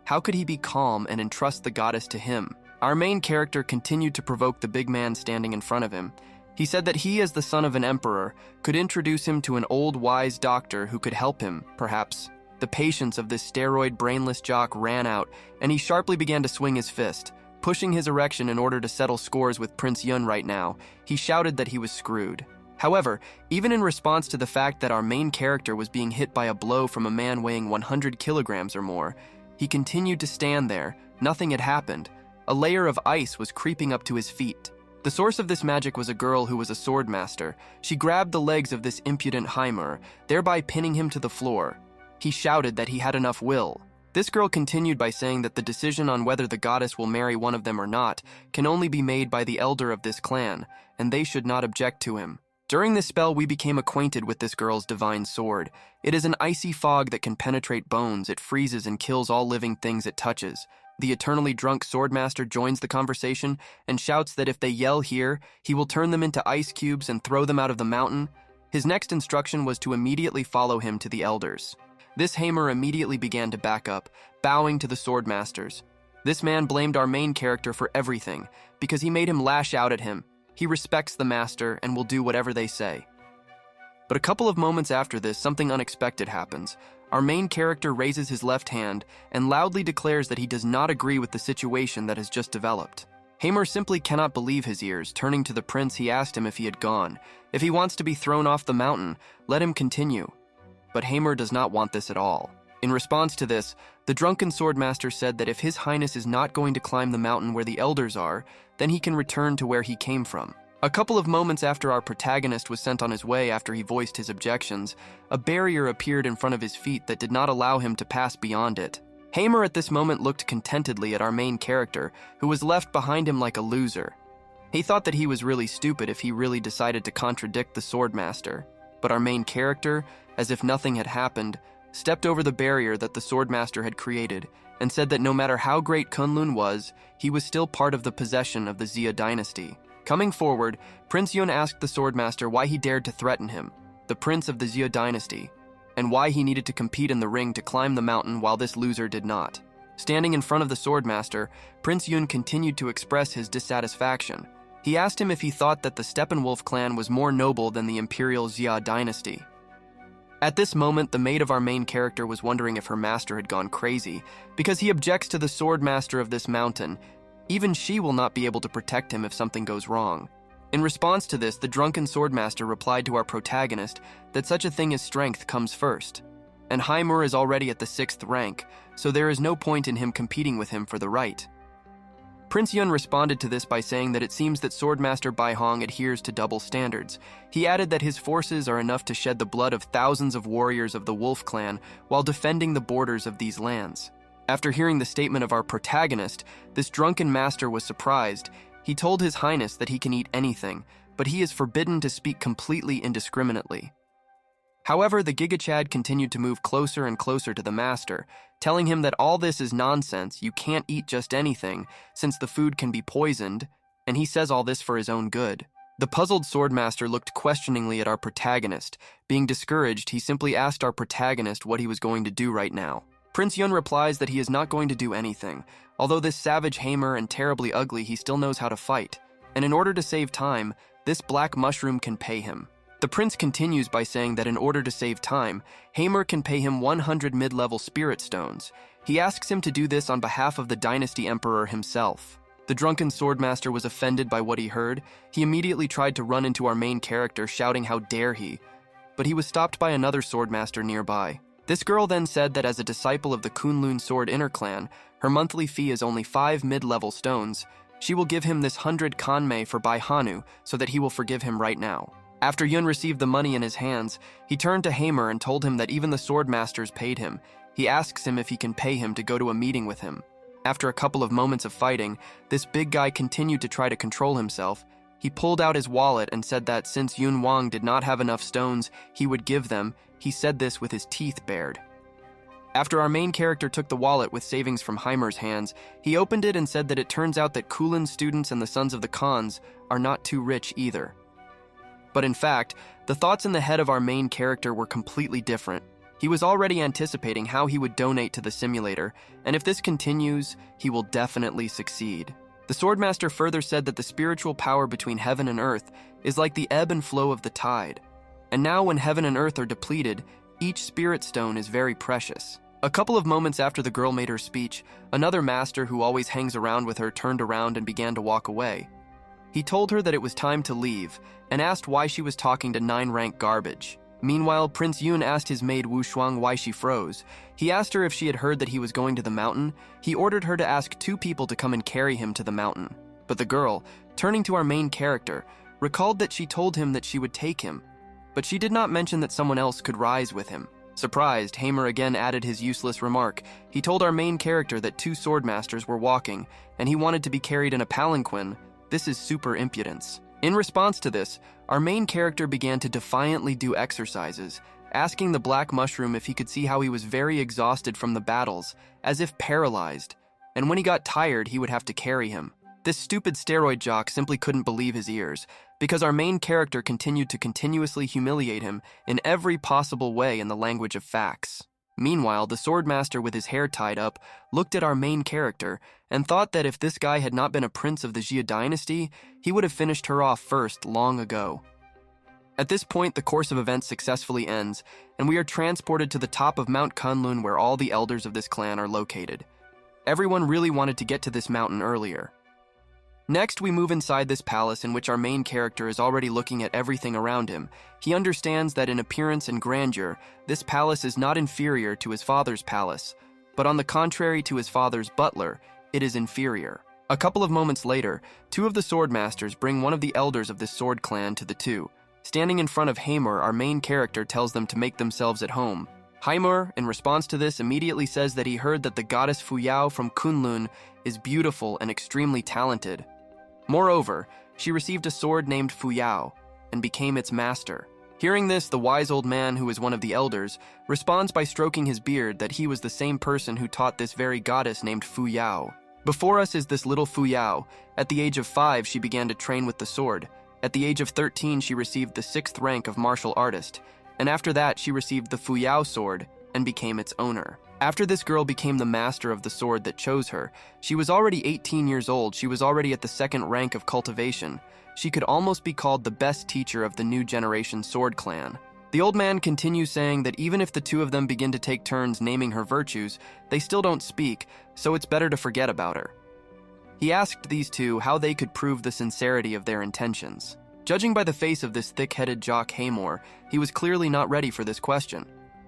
how could he be calm and entrust the goddess to him? Our main character continued to provoke the big man standing in front of him. He said that he, as the son of an emperor, could introduce him to an old wise doctor who could help him, perhaps. The patience of this steroid brainless jock ran out, and he sharply began to swing his fist. Pushing his erection in order to settle scores with Prince Yun right now, he shouted that he was screwed. However, even in response to the fact that our main character was being hit by a blow from a man weighing 100 kilograms or more, he continued to stand there. Nothing had happened. A layer of ice was creeping up to his feet. The source of this magic was a girl who was a swordmaster. She grabbed the legs of this impudent Hamor, thereby pinning him to the floor. He shouted that he had enough will. This girl continued by saying that the decision on whether the goddess will marry one of them or not can only be made by the elder of this clan, and they should not object to him. During this spell, we became acquainted with this girl's divine sword. It is an icy fog that can penetrate bones. It freezes and kills all living things it touches. The eternally drunk swordmaster joins the conversation and shouts that if they yell here, he will turn them into ice cubes and throw them out of the mountain. His next instruction was to immediately follow him to the elders. This Hamor immediately began to back up, bowing to the swordmasters. This man blamed our main character for everything, because he made him lash out at him. He respects the master and will do whatever they say. But a couple of moments after this, something unexpected happens. Our main character raises his left hand and loudly declares that he does not agree with the situation that has just developed. Hamor simply cannot believe his ears. Turning to the prince, he asked him if he had gone. If he wants to be thrown off the mountain, let him continue. But Hamor does not want this at all. In response to this, the drunken swordmaster said that if His Highness is not going to climb the mountain where the elders are, then he can return to where he came from. A couple of moments after our protagonist was sent on his way after he voiced his objections, a barrier appeared in front of his feet that did not allow him to pass beyond it. Hamor at this moment looked contentedly at our main character, who was left behind him like a loser. He thought that he was really stupid if he really decided to contradict the swordmaster. But our main character, as if nothing had happened, stepped over the barrier that the swordmaster had created and said that no matter how great Kunlun was, he was still part of the possession of the Xia dynasty. Coming forward, Prince Yun asked the swordmaster why he dared to threaten him, the prince of the Xia dynasty, and why he needed to compete in the ring to climb the mountain while this loser did not. Standing in front of the swordmaster, Prince Yun continued to express his dissatisfaction. He asked him if he thought that the Steppenwolf clan was more noble than the imperial Xia dynasty. At this moment, the maid of our main character was wondering if her master had gone crazy, because he objects to the swordmaster of this mountain. Even she will not be able to protect him if something goes wrong. In response to this, the drunken swordmaster replied to our protagonist that such a thing as strength comes first. And Hamor is already at the 6th rank, so there is no point in him competing with him for the right. Prince Yun responded to this by saying that it seems that Swordmaster Bai Hong adheres to double standards. He added that his forces are enough to shed the blood of thousands of warriors of the Wolf clan while defending the borders of these lands. After hearing the statement of our protagonist, this drunken master was surprised. He told His Highness that he can eat anything, but he is forbidden to speak completely indiscriminately. However, the Gigachad continued to move closer and closer to the master, telling him that all this is nonsense, you can't eat just anything, since the food can be poisoned, and he says all this for his own good. The puzzled swordmaster looked questioningly at our protagonist. Being discouraged, he simply asked our protagonist what he was going to do right now. Prince Yun replies that he is not going to do anything. Although this savage Hamor and terribly ugly, he still knows how to fight, and in order to save time, this black mushroom can pay him. The prince continues by saying that in order to save time, Hamor can pay him 100 mid-level spirit stones. He asks him to do this on behalf of the dynasty emperor himself. The drunken swordmaster was offended by what he heard. He immediately tried to run into our main character, shouting how dare he. but he was stopped by another swordmaster nearby. This girl then said that as a disciple of the Kunlun Sword Inner Clan, her monthly fee is only 5 mid-level stones. She will give him this 100 kanmei for Bai Hanu so that he will forgive him right now. After Yun received the money in his hands, he turned to Hamer and told him that even the swordmasters paid him. He asks him if he can pay him to go to a meeting with him. After a couple of moments of fighting, this big guy continued to try to control himself. He pulled out his wallet and said that since Yun Wang did not have enough stones, he would give them. He said this with his teeth bared. After our main character took the wallet with savings from Heimer's hands, he opened it and said that it turns out that Kulin students and the sons of the Khans are not too rich either. But in fact, the thoughts in the head of our main character were completely different. He was already anticipating how he would donate to the simulator, and if this continues, he will definitely succeed. The Swordmaster further said that the spiritual power between heaven and earth is like the ebb and flow of the tide. And now when heaven and earth are depleted, each spirit stone is very precious. A couple of moments after the girl made her speech, another master who always hangs around with her turned around and began to walk away. He told her that it was time to leave, and asked why she was talking to 9-rank garbage. Meanwhile, Prince Yun asked his maid Wu Shuang why she froze. He asked her if she had heard that he was going to the mountain. He ordered her to ask 2 people to come and carry him to the mountain. But the girl, turning to our main character, recalled that she told him that she would take him, but she did not mention that someone else could rise with him. Surprised, Hamer again added his useless remark. He told our main character that 2 swordmasters were walking, and he wanted to be carried in a palanquin. This is super impudence. In response to this, our main character began to defiantly do exercises, asking the black mushroom if he could see how he was very exhausted from the battles, as if paralyzed, and when he got tired, he would have to carry him. This stupid steroid jock simply couldn't believe his ears, because our main character continued to continuously humiliate him in every possible way in the language of facts. Meanwhile, the swordmaster with his hair tied up looked at our main character and thought that if this guy had not been a prince of the Jia dynasty, he would have finished her off first long ago. At this point, the course of events successfully ends, and we are transported to the top of Mount Kunlun where all the elders of this clan are located. Everyone really wanted to get to this mountain earlier. Next, we move inside this palace in which our main character is already looking at everything around him. He understands that in appearance and grandeur, this palace is not inferior to his father's palace, but on the contrary to his father's butler, it is inferior. A couple of moments later, 2 of the swordmasters bring one of the elders of this sword clan to the 2. Standing in front of Hamer, our main character tells them to make themselves at home. Hamer, in response to this, immediately says that he heard that the goddess Fuyao from Kunlun is beautiful and extremely talented. Moreover, she received a sword named Fuyao and became its master. Hearing this, the wise old man, who is one of the elders, responds by stroking his beard that he was the same person who taught this very goddess named Fuyao. Before us is this little Fuyao. At the age of 5, she began to train with the sword. At the age of 13, she received the 6th rank of martial artist, and after that, she received the Fuyao sword and became its owner. After this girl became the master of the sword that chose her, she was already 18 years old. She was already at the 2nd rank of cultivation. She could almost be called the best teacher of the new generation sword clan. The old man continues saying that even if the 2 of them begin to take turns naming her virtues, they still don't speak, so it's better to forget about her. He asked these 2 how they could prove the sincerity of their intentions. Judging by the face of this thick-headed jock Haymor, he was clearly not ready for this question.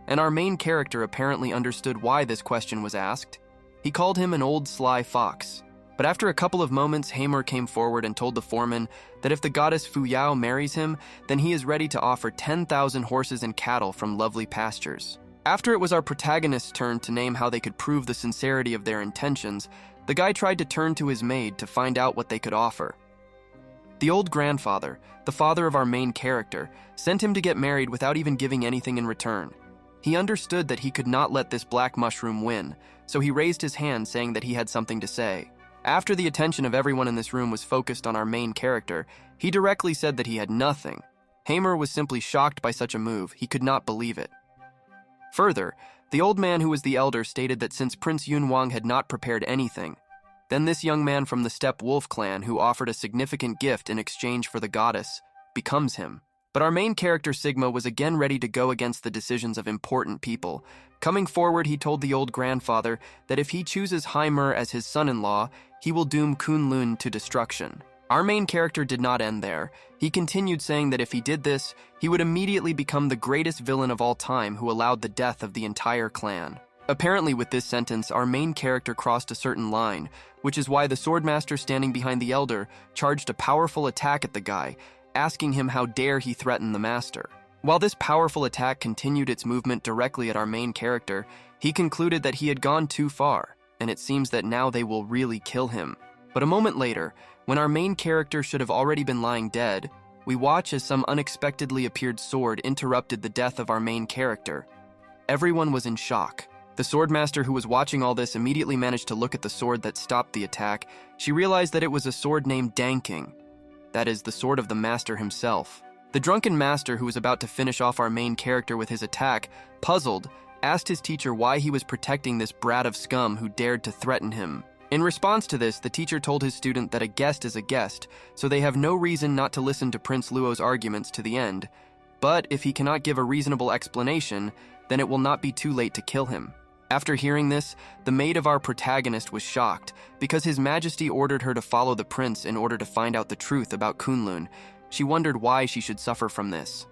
And our main character apparently understood why this question was asked. He called him an old sly fox. But after a couple of moments, Hamer came forward and told the foreman that if the goddess Fuyao marries him, then he is ready to offer 10,000 horses and cattle from lovely pastures. After it was our protagonist's turn to name how they could prove the sincerity of their intentions, the guy tried to turn to his maid to find out what they could offer. The old grandfather, the father of our main character, sent him to get married without even giving anything in return. He understood that he could not let this black mushroom win, so he raised his hand saying that he had something to say. After the attention of everyone in this room was focused on our main character, he directly said that he had nothing. Hamer was simply shocked by such a move. He could not believe it. Further, the old man who was the elder stated that since Prince Yun Wang had not prepared anything, then this young man from the Steppe Wolf clan who offered a significant gift in exchange for the goddess becomes him. But our main character, Sigma, was again ready to go against the decisions of important people. Coming forward, he told the old grandfather that if he chooses Hamer as his son-in-law, he will doom Kunlun to destruction. Our main character did not end there. He continued saying that if he did this, he would immediately become the greatest villain of all time who allowed the death of the entire clan. Apparently with this sentence, our main character crossed a certain line, which is why the swordmaster standing behind the elder charged a powerful attack at the guy, asking him how dare he threaten the master. While this powerful attack continued its movement directly at our main character, he concluded that he had gone too far, and it seems that now they will really kill him. But a moment later, when our main character should have already been lying dead, we watch as some unexpectedly appeared sword interrupted the death of our main character. Everyone was in shock. The swordmaster who was watching all this immediately managed to look at the sword that stopped the attack. She realized that it was a sword named Danking. That is, the sword of the master himself. The drunken master who was about to finish off our main character with his attack, puzzled, asked his teacher why he was protecting this brat of scum who dared to threaten him. In response to this, the teacher told his student that a guest is a guest, so they have no reason not to listen to Prince Luo's arguments to the end. But if he cannot give a reasonable explanation, then it will not be too late to kill him. After hearing this, the maid of our protagonist was shocked, because His Majesty ordered her to follow the prince in order to find out the truth about Kunlun. She wondered why she should suffer from this.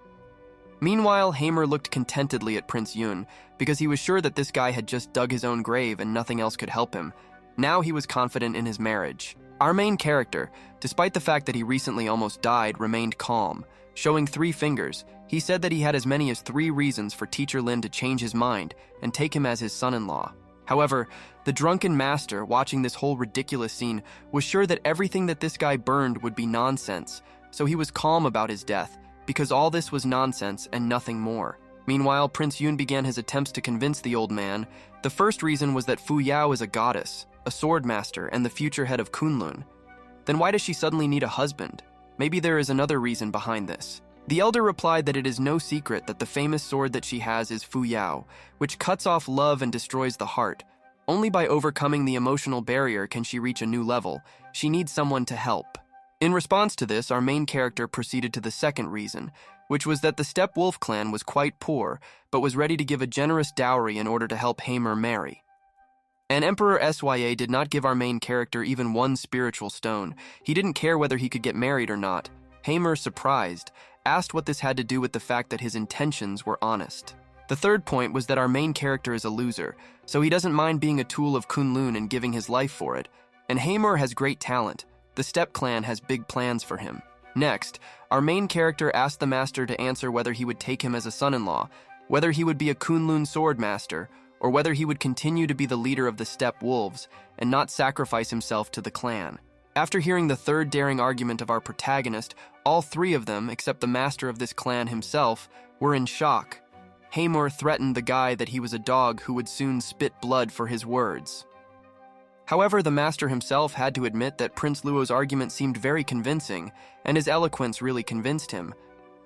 Meanwhile, Hamer looked contentedly at Prince Yun, because he was sure that this guy had just dug his own grave and nothing else could help him. Now he was confident in his marriage. Our main character, despite the fact that he recently almost died, remained calm. Showing 3 fingers, he said that he had as many as 3 reasons for Teacher Lin to change his mind and take him as his son-in-law. However, the drunken master, watching this whole ridiculous scene, was sure that everything that this guy burned would be nonsense, so he was calm about his death, because all this was nonsense and nothing more. Meanwhile, Prince Yun began his attempts to convince the old man. The first reason was that Fu Yao is a goddess, a sword master, and the future head of Kunlun. Then why does she suddenly need a husband? Maybe there is another reason behind this. The elder replied that it is no secret that the famous sword that she has is Fu Yao, which cuts off love and destroys the heart. Only by overcoming the emotional barrier can she reach a new level. She needs someone to help. In response to this, our main character proceeded to the second reason, which was that the Steppe Wolf clan was quite poor, but was ready to give a generous dowry in order to help Hamer marry. And Emperor Sya did not give our main character even 1 spiritual stone. He didn't care whether he could get married or not. Hamer, surprised, asked what this had to do with the fact that his intentions were honest. The third point was that our main character is a loser, so he doesn't mind being a tool of Kunlun and giving his life for it. And Hamer has great talent. The Steppe clan has big plans for him. Next, our main character asked the master to answer whether he would take him as a son-in-law, whether he would be a Kunlun sword master, or whether he would continue to be the leader of the Steppe Wolves and not sacrifice himself to the clan. After hearing the third daring argument of our protagonist, all 3 of them, except the master of this clan himself, were in shock. Hamer threatened the guy that he was a dog who would soon spit blood for his words. However, the master himself had to admit that Prince Luo's argument seemed very convincing, and his eloquence really convinced him.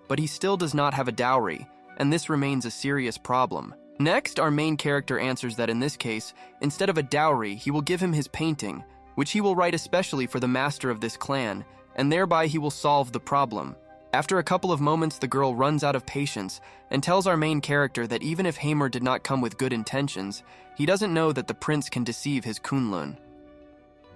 But he still does not have a dowry, and this remains a serious problem. Next, our main character answers that in this case, instead of a dowry, he will give him his painting, which he will write especially for the master of this clan, and thereby he will solve the problem. After a couple of moments, the girl runs out of patience and tells our main character that even if Hamer did not come with good intentions, he doesn't know that the prince can deceive his Kunlun.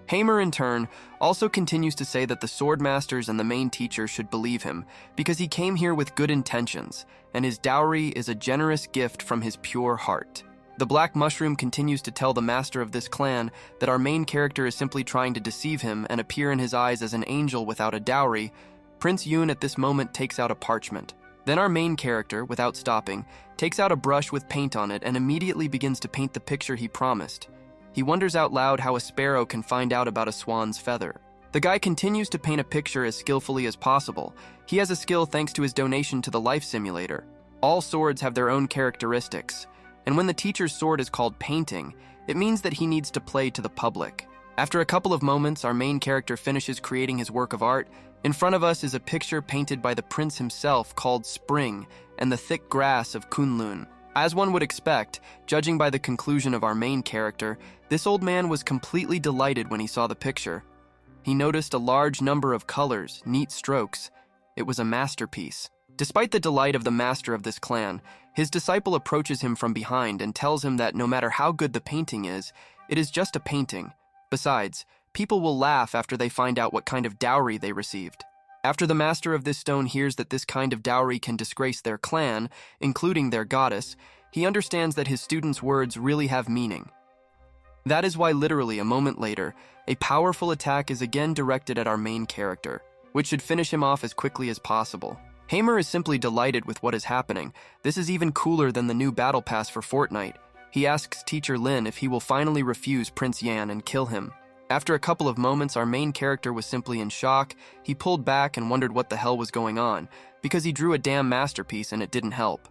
Hamer, in turn, also continues to say that the sword masters and the main teacher should believe him because he came here with good intentions, and his dowry is a generous gift from his pure heart. The Black Mushroom continues to tell the master of this clan that our main character is simply trying to deceive him and appear in his eyes as an angel without a dowry. Prince Yun at this moment takes out a parchment. Then our main character, without stopping, takes out a brush with paint on it and immediately begins to paint the picture he promised. He wonders out loud how a sparrow can find out about a swan's feather. The guy continues to paint a picture as skillfully as possible. He has a skill thanks to his donation to the life simulator. All swords have their own characteristics, and when the teacher's sword is called painting, it means that he needs to play to the public. After a couple of moments, our main character finishes creating his work of art. In front of us is a picture painted by the prince himself called Spring and the thick grass of Kunlun. As one would expect, judging by the conclusion of our main character, this old man was completely delighted when he saw the picture. He noticed a large number of colors, neat strokes. It was a masterpiece. Despite the delight of the master of this clan, his disciple approaches him from behind and tells him that no matter how good the painting is, it is just a painting. Besides, people will laugh after they find out what kind of dowry they received. After the master of this stone hears that this kind of dowry can disgrace their clan, including their goddess, he understands that his students' words really have meaning. That is why literally a moment later, a powerful attack is again directed at our main character, which should finish him off as quickly as possible. Hamer is simply delighted with what is happening. This is even cooler than the new battle pass for Fortnite. He asks teacher Lin if he will finally refuse Prince Yan and kill him. After a couple of moments, our main character was simply in shock. He pulled back and wondered what the hell was going on, because he drew a damn masterpiece and it didn't help.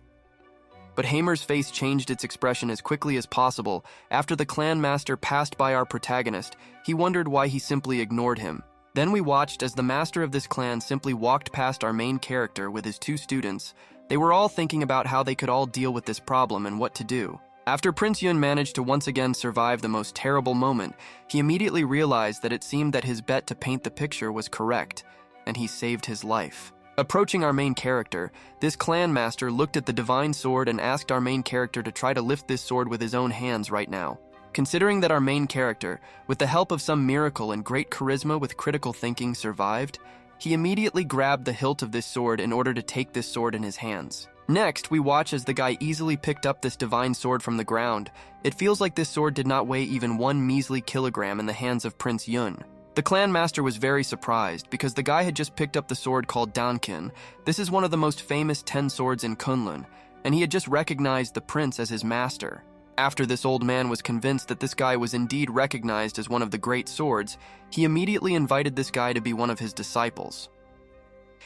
But Hamer's face changed its expression as quickly as possible. After the clan master passed by our protagonist, he wondered why he simply ignored him. Then we watched as the master of this clan simply walked past our main character with his two students. They were all thinking about how they could all deal with this problem and what to do. After Prince Yun managed to once again survive the most terrible moment, he immediately realized that it seemed that his bet to paint the picture was correct, and he saved his life. Approaching our main character, this clan master looked at the divine sword and asked our main character to try to lift this sword with his own hands right now. Considering that our main character, with the help of some miracle and great charisma with critical thinking, survived, he immediately grabbed the hilt of this sword in order to take this sword in his hands. Next, we watch as the guy easily picked up this divine sword from the ground. It feels like this sword did not weigh even 1 measly kilogram in the hands of Prince Yun. The clan master was very surprised because the guy had just picked up the sword called Dankin. This is one of the most famous 10 swords in Kunlun, and he had just recognized the prince as his master. After this old man was convinced that this guy was indeed recognized as one of the great swords, he immediately invited this guy to be one of his disciples.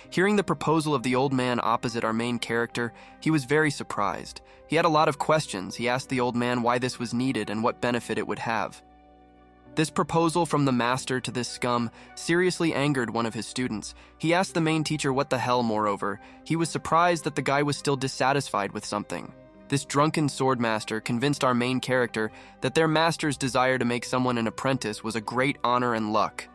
Hearing the proposal of the old man opposite our main character, he was very surprised. He had a lot of questions. He asked the old man why this was needed and what benefit it would have. This proposal from the master to this scum seriously angered one of his students. He asked the main teacher what the hell, moreover. He was surprised that the guy was still dissatisfied with something. This drunken swordmaster convinced our main character that their master's desire to make someone an apprentice was a great honor and luck.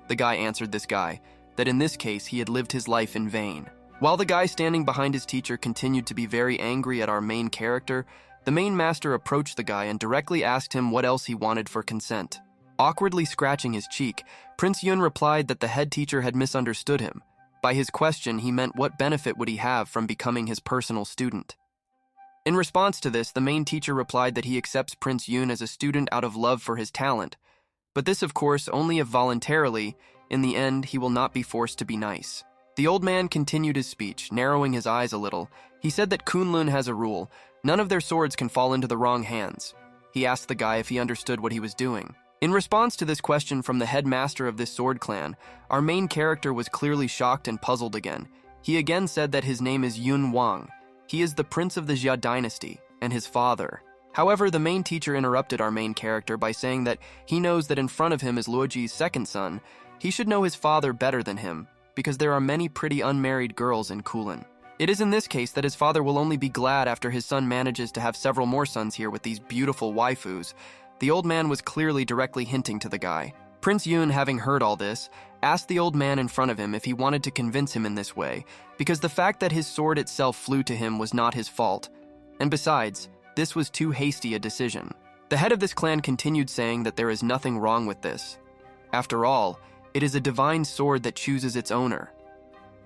The guy answered this guy that in this case he had lived his life in vain. While the guy standing behind his teacher continued to be very angry at our main character, the main master approached the guy and directly asked him what else he wanted for consent. Awkwardly scratching his cheek, Prince Yun replied that the head teacher had misunderstood him. By his question, he meant what benefit would he have from becoming his personal student. In response to this, the main teacher replied that he accepts Prince Yun as a student out of love for his talent. But this, of course, only if voluntarily. In the end, he will not be forced to be nice. The old man continued his speech, narrowing his eyes a little. He said that Kunlun has a rule. None of their swords can fall into the wrong hands. He asked the guy if he understood what he was doing. In response to this question from the headmaster of this sword clan, our main character was clearly shocked and puzzled again. He again said that his name is Yun Wang. He is the prince of the Jia dynasty, and his father. However, the main teacher interrupted our main character by saying that he knows that in front of him is Luoji's second son. He should know his father better than him, because there are many pretty unmarried girls in Kulin. It is in this case that his father will only be glad after his son manages to have several more sons here with these beautiful waifus. The old man was clearly directly hinting to the guy. Prince Yun, having heard all this, asked the old man in front of him if he wanted to convince him in this way, because the fact that his sword itself flew to him was not his fault. And besides, this was too hasty a decision. The head of this clan continued saying that there is nothing wrong with this. After all, it is a divine sword that chooses its owner.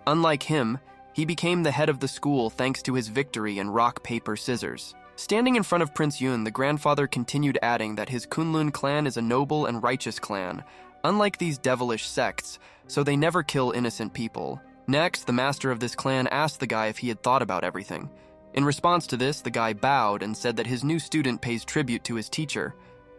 Unlike him, he became the head of the school thanks to his victory in rock, paper, scissors. Standing in front of Prince Yun, the grandfather continued adding that his Kunlun clan is a noble and righteous clan, unlike these devilish sects, so they never kill innocent people. Next, the master of this clan asked the guy if he had thought about everything. In response to this, the guy bowed and said that his new student pays tribute to his teacher.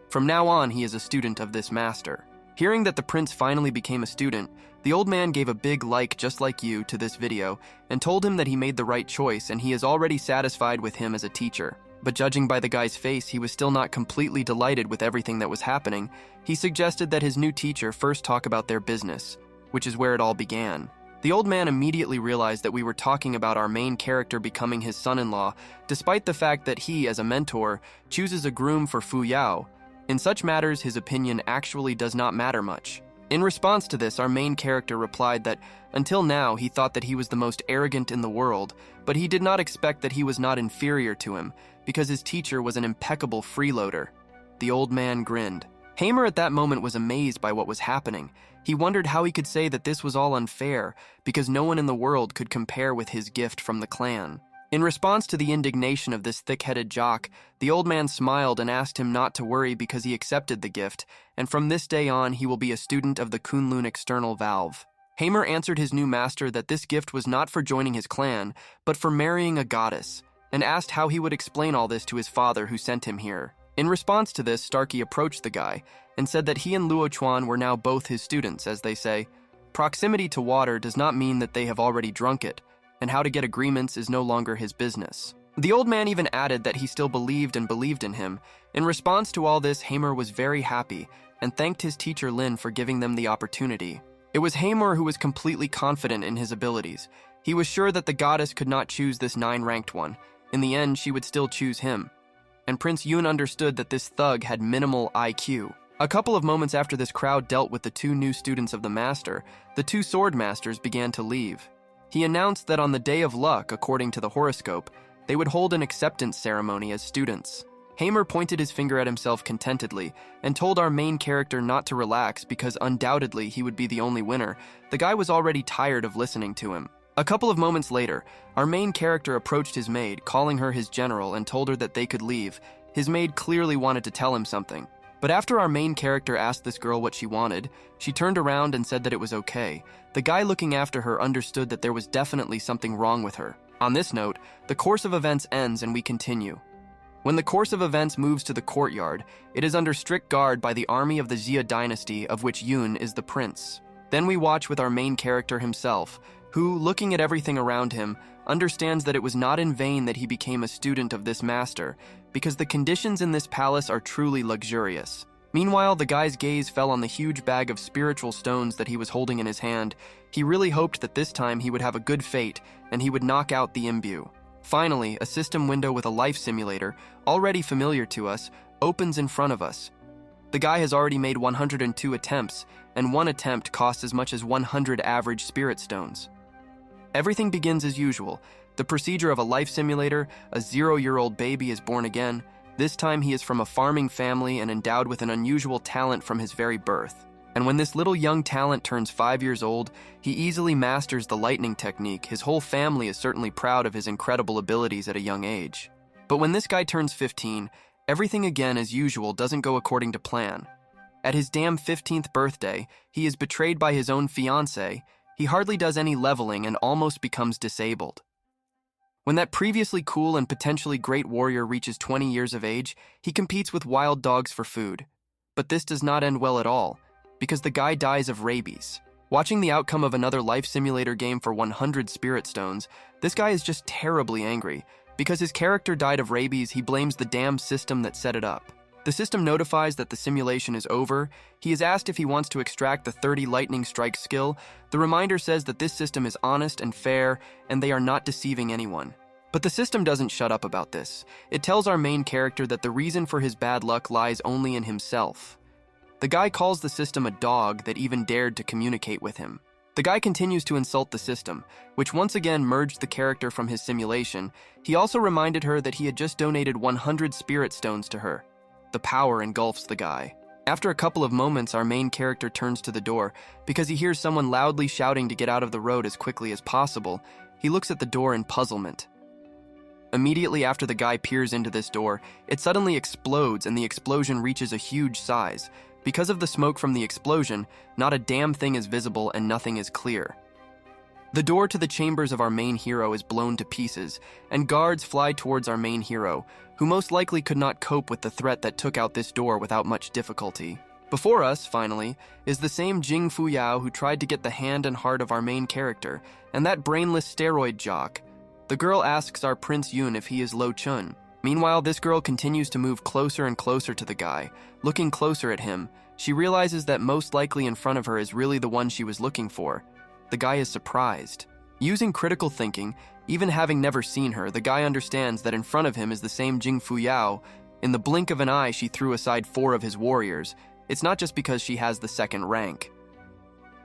From now on, he is a student of this master. Hearing that the prince finally became a student, the old man gave a big like just like you to this video and told him that he made the right choice and he is already satisfied with him as a teacher. But judging by the guy's face, he was still not completely delighted with everything that was happening. He suggested that his new teacher first talk about their business, which is where it all began. The old man immediately realized that we were talking about our main character becoming his son-in-law, despite the fact that he, as a mentor, chooses a groom for Fu Yao. In such matters, his opinion actually does not matter much. In response to this, our main character replied that until now he thought that he was the most arrogant in the world, but he did not expect that he was not inferior to him, because his teacher was an impeccable freeloader. The old man grinned. Hamer at that moment was amazed by what was happening. He wondered how he could say that this was all unfair, because no one in the world could compare with his gift from the clan. In response to the indignation of this thick-headed jock, the old man smiled and asked him not to worry because he accepted the gift, and from this day on he will be a student of the Kunlun external valve. Hamer answered his new master that this gift was not for joining his clan, but for marrying a goddess, and asked how he would explain all this to his father who sent him here. In response to this, Starkey approached the guy and said that he and Luo Chuan were now both his students, as they say. Proximity to water does not mean that they have already drunk it, and how to get agreements is no longer his business. The old man even added that he still believed in him. In response to all this, Hamer was very happy and thanked his teacher Lin for giving them the opportunity. It was Hamer who was completely confident in his abilities. He was sure that the goddess could not choose this 9-ranked one. In the end, she would still choose him. And Prince Yun understood that this thug had minimal IQ. A couple of moments after this crowd dealt with the 2 new students of the master, the 2 sword masters began to leave. He announced that on the day of luck, according to the horoscope, they would hold an acceptance ceremony as students. Hamer pointed his finger at himself contentedly and told our main character not to relax because undoubtedly he would be the only winner. The guy was already tired of listening to him. A couple of moments later, our main character approached his maid, calling her his general, and told her that they could leave. His maid clearly wanted to tell him something. But after our main character asked this girl what she wanted, she turned around and said that it was okay. The guy looking after her understood that there was definitely something wrong with her. On this note, the course of events ends and we continue. When the course of events moves to the courtyard, it is under strict guard by the army of the Xia dynasty, of which Yun is the prince. Then we watch with our main character himself, who, looking at everything around him, understands that it was not in vain that he became a student of this master, because the conditions in this palace are truly luxurious. Meanwhile, the guy's gaze fell on the huge bag of spiritual stones that he was holding in his hand. He really hoped that this time he would have a good fate, and he would knock out the imbue. Finally, a system window with a life simulator, already familiar to us, opens in front of us. The guy has already made 102 attempts, and one attempt costs as much as 100 average spirit stones. Everything begins as usual. The procedure of a life simulator, a 0-year-old baby is born again. This time he is from a farming family and endowed with an unusual talent from his very birth. And when this little young talent turns 5 years old, he easily masters the lightning technique. His whole family is certainly proud of his incredible abilities at a young age. But when this guy turns 15, everything again as usual doesn't go according to plan. At his damn 15th birthday, he is betrayed by his own fiancée. He hardly does any leveling and almost becomes disabled. When that previously cool and potentially great warrior reaches 20 years of age, he competes with wild dogs for food. But this does not end well at all, because the guy dies of rabies. Watching the outcome of another life simulator game for 100 spirit stones, this guy is just terribly angry. Because his character died of rabies, he blames the damn system that set it up. The system notifies that the simulation is over. He is asked if he wants to extract the 30 lightning strike skill. The reminder says that this system is honest and fair, and they are not deceiving anyone. But the system doesn't shut up about this. It tells our main character that the reason for his bad luck lies only in himself. The guy calls the system a dog that even dared to communicate with him. The guy continues to insult the system, which once again merged the character from his simulation. He also reminded her that he had just donated 100 spirit stones to her. The power engulfs the guy. After a couple of moments, our main character turns to the door because he hears someone loudly shouting to get out of the road as quickly as possible. He looks at the door in puzzlement. Immediately after the guy peers into this door, it suddenly explodes and the explosion reaches a huge size. Because of the smoke from the explosion, not a damn thing is visible and nothing is clear. The door to the chambers of our main hero is blown to pieces, and guards fly towards our main hero, who most likely could not cope with the threat that took out this door without much difficulty. Before us, finally, is the same Jing Fuyao who tried to get the hand and heart of our main character, and that brainless steroid jock. The girl asks our Prince Yun if he is Lo Chun. Meanwhile, this girl continues to move closer and closer to the guy. Looking closer at him, she realizes that most likely in front of her is really the one she was looking for. The guy is surprised. Using critical thinking, even having never seen her, the guy understands that in front of him is the same Jing Fuyao. In the blink of an eye, she threw aside 4 of his warriors. It's not just because she has the 2nd rank.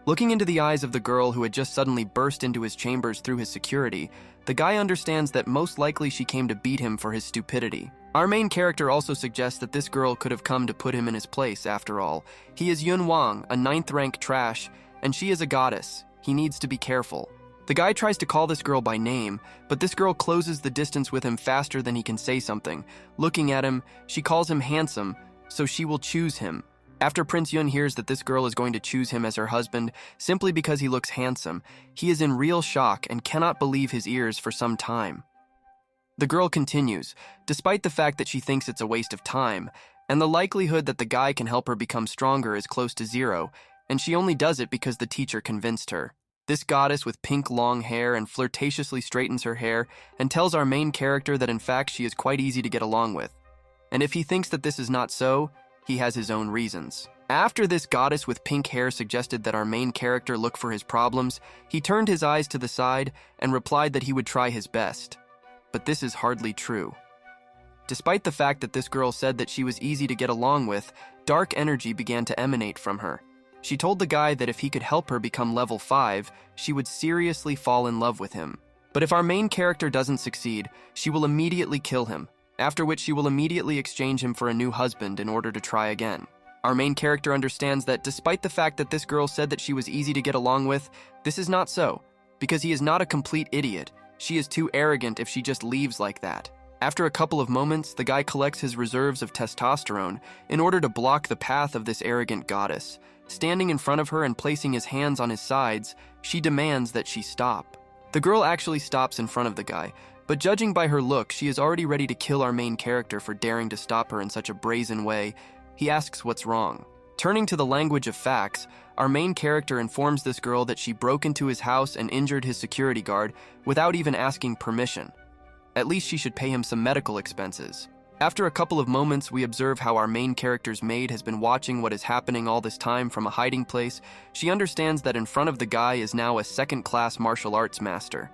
Looking into the eyes of the girl who had just suddenly burst into his chambers through his security, the guy understands that most likely she came to beat him for his stupidity. Our main character also suggests that this girl could have come to put him in his place after all. He is Yun Wang, a 9th rank trash, and she is a goddess. He needs to be careful. The guy tries to call this girl by name, but this girl closes the distance with him faster than he can say something. Looking at him, she calls him handsome, so she will choose him. After Prince Yun hears that this girl is going to choose him as her husband simply because he looks handsome, he is in real shock and cannot believe his ears for some time. The girl continues, despite the fact that she thinks it's a waste of time, and the likelihood that the guy can help her become stronger is close to zero, and she only does it because the teacher convinced her. This goddess with pink long hair and flirtatiously straightens her hair and tells our main character that in fact she is quite easy to get along with. And if he thinks that this is not so, he has his own reasons. After this goddess with pink hair suggested that our main character look for his problems, he turned his eyes to the side and replied that he would try his best. But this is hardly true. Despite the fact that this girl said that she was easy to get along with, dark energy began to emanate from her. She told the guy that if he could help her become level 5, she would seriously fall in love with him. But if our main character doesn't succeed, she will immediately kill him, after which she will immediately exchange him for a new husband in order to try again. Our main character understands that despite the fact that this girl said that she was easy to get along with, this is not so, because he is not a complete idiot. She is too arrogant if she just leaves like that. After a couple of moments, the guy collects his reserves of testosterone in order to block the path of this arrogant goddess. Standing in front of her and placing his hands on his sides, she demands that she stop. The girl actually stops in front of the guy, but judging by her look, she is already ready to kill our main character for daring to stop her in such a brazen way. He asks what's wrong. Turning to the language of facts, our main character informs this girl that she broke into his house and injured his security guard without even asking permission. At least she should pay him some medical expenses. After a couple of moments, we observe how our main character's maid has been watching what is happening all this time from a hiding place. She understands that in front of the guy is now a second-class martial arts master.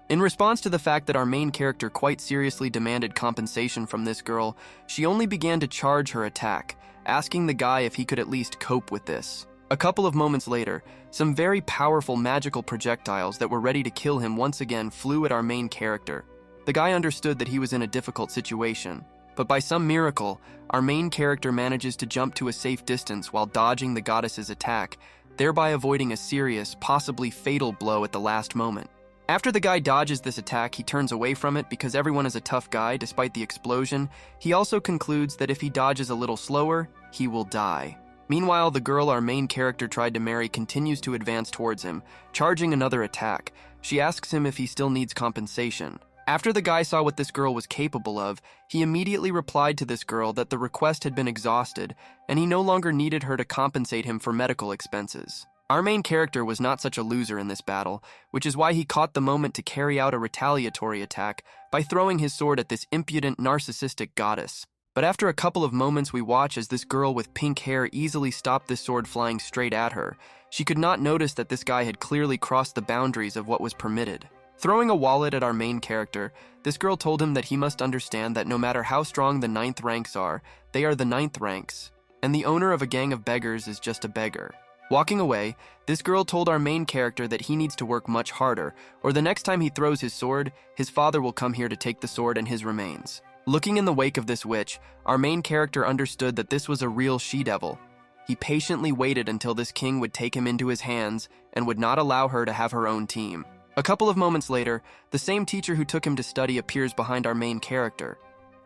In response to the fact that our main character quite seriously demanded compensation from this girl, she only began to charge her attack, asking the guy if he could at least cope with this. A couple of moments later, some very powerful magical projectiles that were ready to kill him once again flew at our main character. The guy understood that he was in a difficult situation, but by some miracle, our main character manages to jump to a safe distance while dodging the goddess's attack, thereby avoiding a serious, possibly fatal blow at the last moment. After the guy dodges this attack, he turns away from it because everyone is a tough guy despite the explosion. He also concludes that if he dodges a little slower, he will die. Meanwhile, the girl our main character tried to marry continues to advance towards him, charging another attack. She asks him if he still needs compensation. After the guy saw what this girl was capable of, he immediately replied to this girl that the request had been exhausted, and he no longer needed her to compensate him for medical expenses. Our main character was not such a loser in this battle, which is why he caught the moment to carry out a retaliatory attack by throwing his sword at this impudent, narcissistic goddess. But after a couple of moments, we watch as this girl with pink hair easily stopped this sword flying straight at her. She could not notice that this guy had clearly crossed the boundaries of what was permitted. Throwing a wallet at our main character, this girl told him that he must understand that no matter how strong the 9th ranks are, they are the 9th ranks, and the owner of a gang of beggars is just a beggar. Walking away, this girl told our main character that he needs to work much harder, or the next time he throws his sword, his father will come here to take the sword and his remains. Looking in the wake of this witch, our main character understood that this was a real she-devil. He patiently waited until this king would take him into his hands and would not allow her to have her own team. A couple of moments later, the same teacher who took him to study appears behind our main character.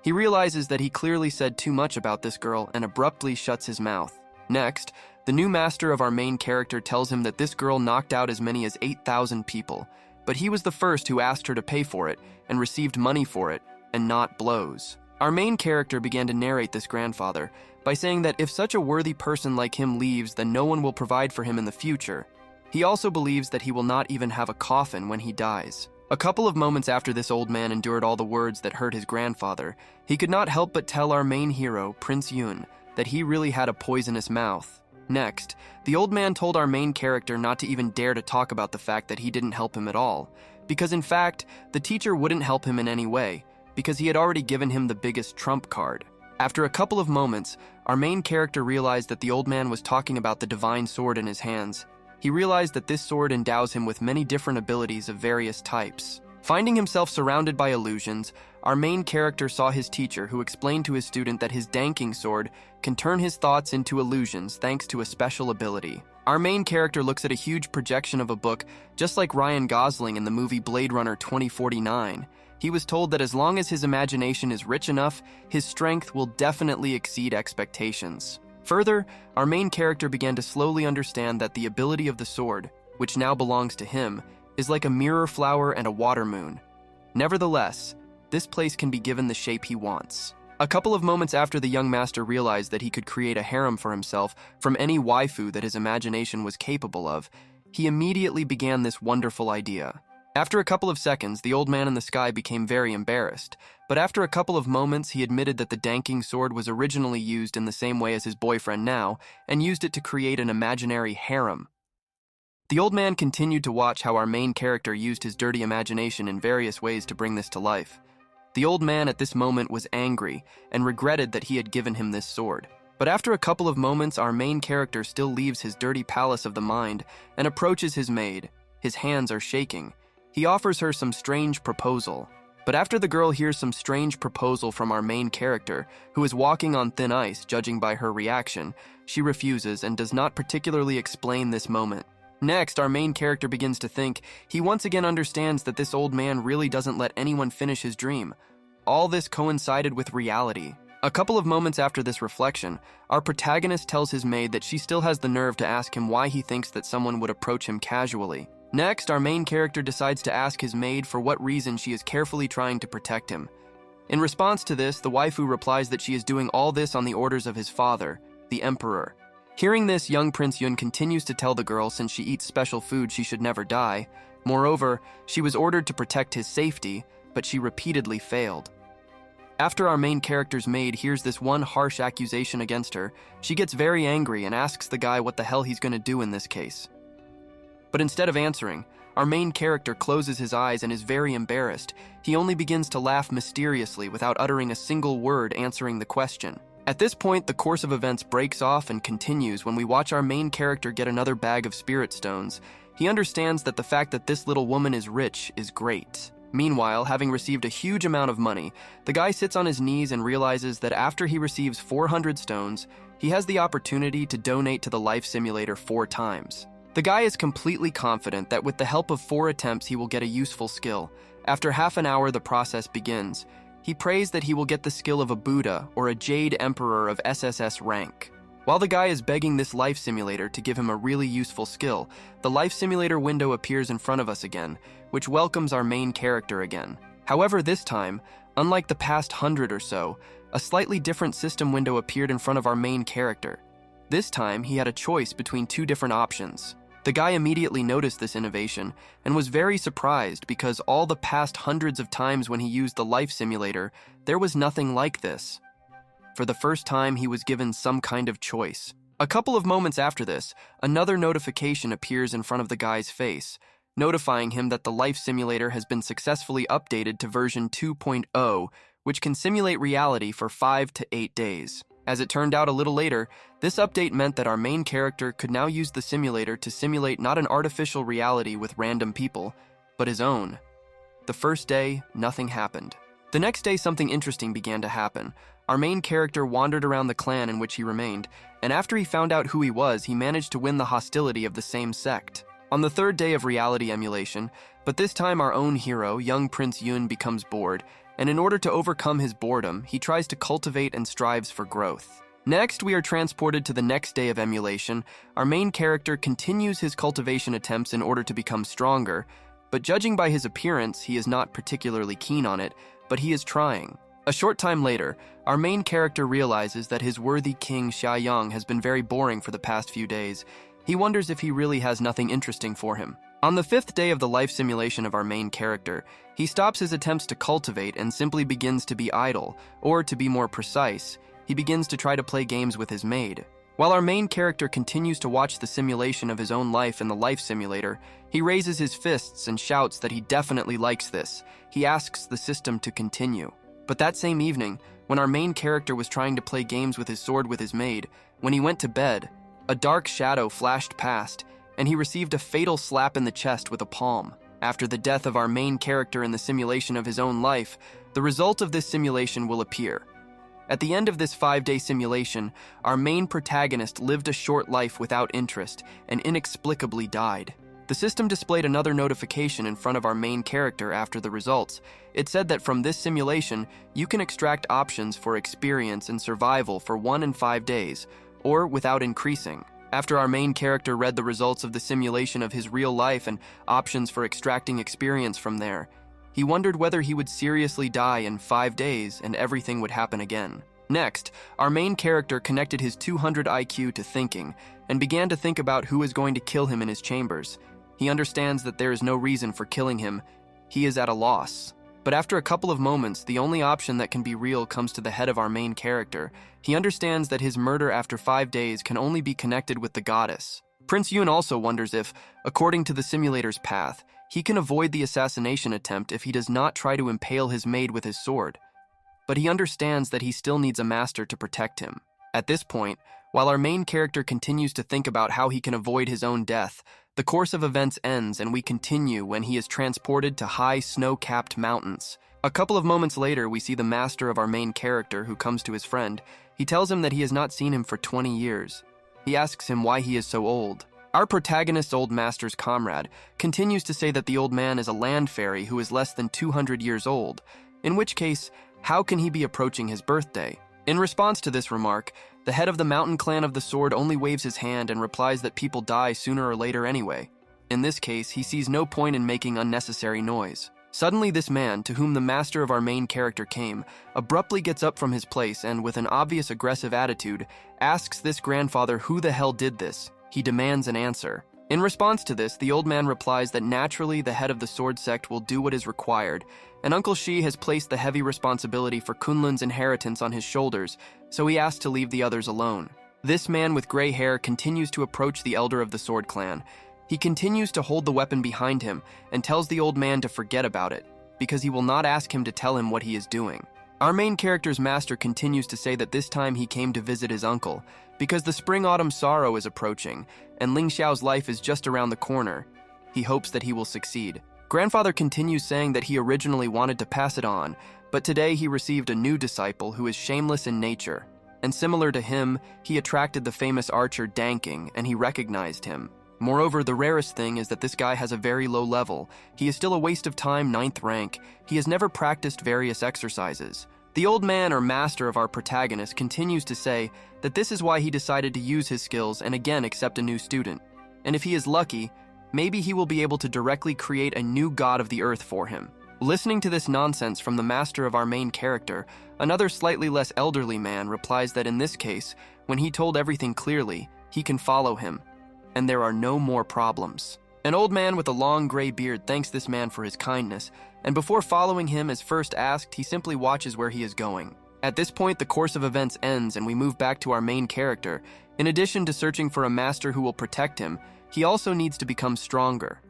He realizes that he clearly said too much about this girl and abruptly shuts his mouth. Next, the new master of our main character tells him that this girl knocked out as many as 8,000 people, but he was the first who asked her to pay for it and received money for it, and not blows. Our main character began to narrate this grandfather by saying that if such a worthy person like him leaves, then no one will provide for him in the future. He also believes that he will not even have a coffin when he dies. A couple of moments after this old man endured all the words that hurt his grandfather, he could not help but tell our main hero, Prince Yun, that he really had a poisonous mouth. Next, the old man told our main character not to even dare to talk about the fact that he didn't help him at all, because in fact, the teacher wouldn't help him in any way, because he had already given him the biggest trump card. After a couple of moments, our main character realized that the old man was talking about the divine sword in his hands. he realized that this sword endows him with many different abilities of various types. Finding himself surrounded by illusions, our main character saw his teacher, who explained to his student that his danking sword can turn his thoughts into illusions thanks to a special ability. Our main character looks at a huge projection of a book, just like Ryan Gosling in the movie Blade Runner 2049. He was told that as long as his imagination is rich enough, his strength will definitely exceed expectations. Further, our main character began to slowly understand that the ability of the sword, which now belongs to him, is like a mirror flower and a water moon. Nevertheless, this place can be given the shape he wants. A couple of moments after the young master realized that he could create a harem for himself from any waifu that his imagination was capable of, he immediately began this wonderful idea. After a couple of seconds, the old man in the sky became very embarrassed, but after a couple of moments, he admitted that the danking sword was originally used in the same way as his boyfriend now, and used it to create an imaginary harem. The old man continued to watch how our main character used his dirty imagination in various ways to bring this to life. The old man at this moment was angry and regretted that he had given him this sword. But after a couple of moments, our main character still leaves his dirty palace of the mind and approaches his maid. His hands are shaking. He offers her some strange proposal. But after the girl hears some strange proposal from our main character, who is walking on thin ice judging by her reaction, she refuses and does not particularly explain this moment. Next, our main character begins to think. He once again understands that this old man really doesn't let anyone finish his dream. All this coincided with reality. A couple of moments after this reflection, our protagonist tells his maid that she still has the nerve to ask him why he thinks that someone would approach him casually. Next, our main character decides to ask his maid for what reason she is carefully trying to protect him. In response to this, the waifu replies that she is doing all this on the orders of his father, the emperor. Hearing this, young Prince Yun continues to tell the girl since she eats special food she should never die. Moreover, she was ordered to protect his safety, but she repeatedly failed. After our main character's maid hears this one harsh accusation against her, she gets very angry and asks the guy what the hell he's going to do in this case. But instead of answering, our main character closes his eyes and is very embarrassed. He only begins to laugh mysteriously without uttering a single word answering the question. At this point, the course of events breaks off and continues when we watch our main character get another bag of spirit stones. He understands that the fact that this little woman is rich is great. Meanwhile, having received a huge amount of money, the guy sits on his knees and realizes that after he receives 400 stones, he has the opportunity to donate to the life simulator 4 times. The guy is completely confident that with the help of 4 attempts he will get a useful skill. After half an hour, the process begins. He prays that he will get the skill of a Buddha or a Jade Emperor of SSS rank. While the guy is begging this life simulator to give him a really useful skill, the life simulator window appears in front of us again, which welcomes our main character again. However, this time, unlike the past 100 or so, a slightly different system window appeared in front of our main character. This time, he had a choice between 2 different options. The guy immediately noticed this innovation and was very surprised because all the past hundreds of times when he used the life simulator, there was nothing like this. For the first time, he was given some kind of choice. A couple of moments after this, another notification appears in front of the guy's face, notifying him that the life simulator has been successfully updated to version 2.0, which can simulate reality for 5 to 8 days. As it turned out a little later, this update meant that our main character could now use the simulator to simulate not an artificial reality with random people, but his own. The first day, nothing happened. The next day, something interesting began to happen. Our main character wandered around the clan in which he remained, and after he found out who he was, he managed to win the hostility of the same sect. On the 3rd day of reality emulation, but this time our own hero, young Prince Yun, becomes bored, and in order to overcome his boredom, he tries to cultivate and strives for growth. Next, we are transported to the next day of emulation. Our main character continues his cultivation attempts in order to become stronger, but judging by his appearance, he is not particularly keen on it, but he is trying. A short time later, our main character realizes that his worthy king Xiaoyang has been very boring for the past few days. He wonders if he really has nothing interesting for him. On the 5th day of the life simulation of our main character, he stops his attempts to cultivate and simply begins to be idle, or to be more precise, he begins to try to play games with his maid. While our main character continues to watch the simulation of his own life in the life simulator, he raises his fists and shouts that he definitely likes this. He asks the system to continue. But that same evening, when our main character was trying to play games with his sword with his maid, when he went to bed, a dark shadow flashed past, and he received a fatal slap in the chest with a palm. After the death of our main character in the simulation of his own life, the result of this simulation will appear. At the end of this 5-day simulation, our main protagonist lived a short life without interest and inexplicably died. The system displayed another notification in front of our main character after the results. It said that from this simulation, you can extract options for experience and survival for 1 and 5 days, or without increasing. After our main character read the results of the simulation of his real life and options for extracting experience from there, he wondered whether he would seriously die in 5 days and everything would happen again. Next, our main character connected his 200 IQ to thinking and began to think about who is going to kill him in his chambers. He understands that there is no reason for killing him. He is at a loss. But after a couple of moments, the only option that can be real comes to the head of our main character. He understands that his murder after 5 days can only be connected with the goddess. Prince Yun also wonders if, according to the simulator's path, he can avoid the assassination attempt if he does not try to impale his maid with his sword. But he understands that he still needs a master to protect him. At this point, while our main character continues to think about how he can avoid his own death, the course of events ends and we continue when he is transported to high snow-capped mountains. A couple of moments later, we see the master of our main character who comes to his friend. He tells him that he has not seen him for 20 years. He asks him why he is so old. Our protagonist's old master's comrade continues to say that the old man is a land fairy who is less than 200 years old, in which case, how can he be approaching his birthday? In response to this remark, the head of the mountain clan of the sword only waves his hand and replies that people die sooner or later anyway. In this case, he sees no point in making unnecessary noise. Suddenly, this man, to whom the master of our main character came, abruptly gets up from his place and, with an obvious aggressive attitude, asks this grandfather who the hell did this. He demands an answer. In response to this, the old man replies that naturally the head of the sword sect will do what is required, and Uncle Shi has placed the heavy responsibility for Kunlun's inheritance on his shoulders, so he asks to leave the others alone. This man with gray hair continues to approach the elder of the sword clan. He continues to hold the weapon behind him and tells the old man to forget about it, because he will not ask him to tell him what he is doing. Our main character's master continues to say that this time he came to visit his uncle, because the spring-autumn sorrow is approaching, and Ling Xiao's life is just around the corner. He hopes that he will succeed. Grandfather continues saying that he originally wanted to pass it on, but today he received a new disciple who is shameless in nature. And similar to him, he attracted the famous archer Danking, and he recognized him. Moreover, the rarest thing is that this guy has a very low level. He is still a waste of time, 9th rank. He has never practiced various exercises. The old man or master of our protagonist continues to say that this is why he decided to use his skills and again accept a new student. And if he is lucky, maybe he will be able to directly create a new god of the earth for him. Listening to this nonsense from the master of our main character, another slightly less elderly man replies that in this case, when he told everything clearly, he can follow him, and there are no more problems. An old man with a long gray beard thanks this man for his kindness, and before following him as first asked, he simply watches where he is going. At this point, the course of events ends and we move back to our main character. In addition to searching for a master who will protect him, he also needs to become stronger.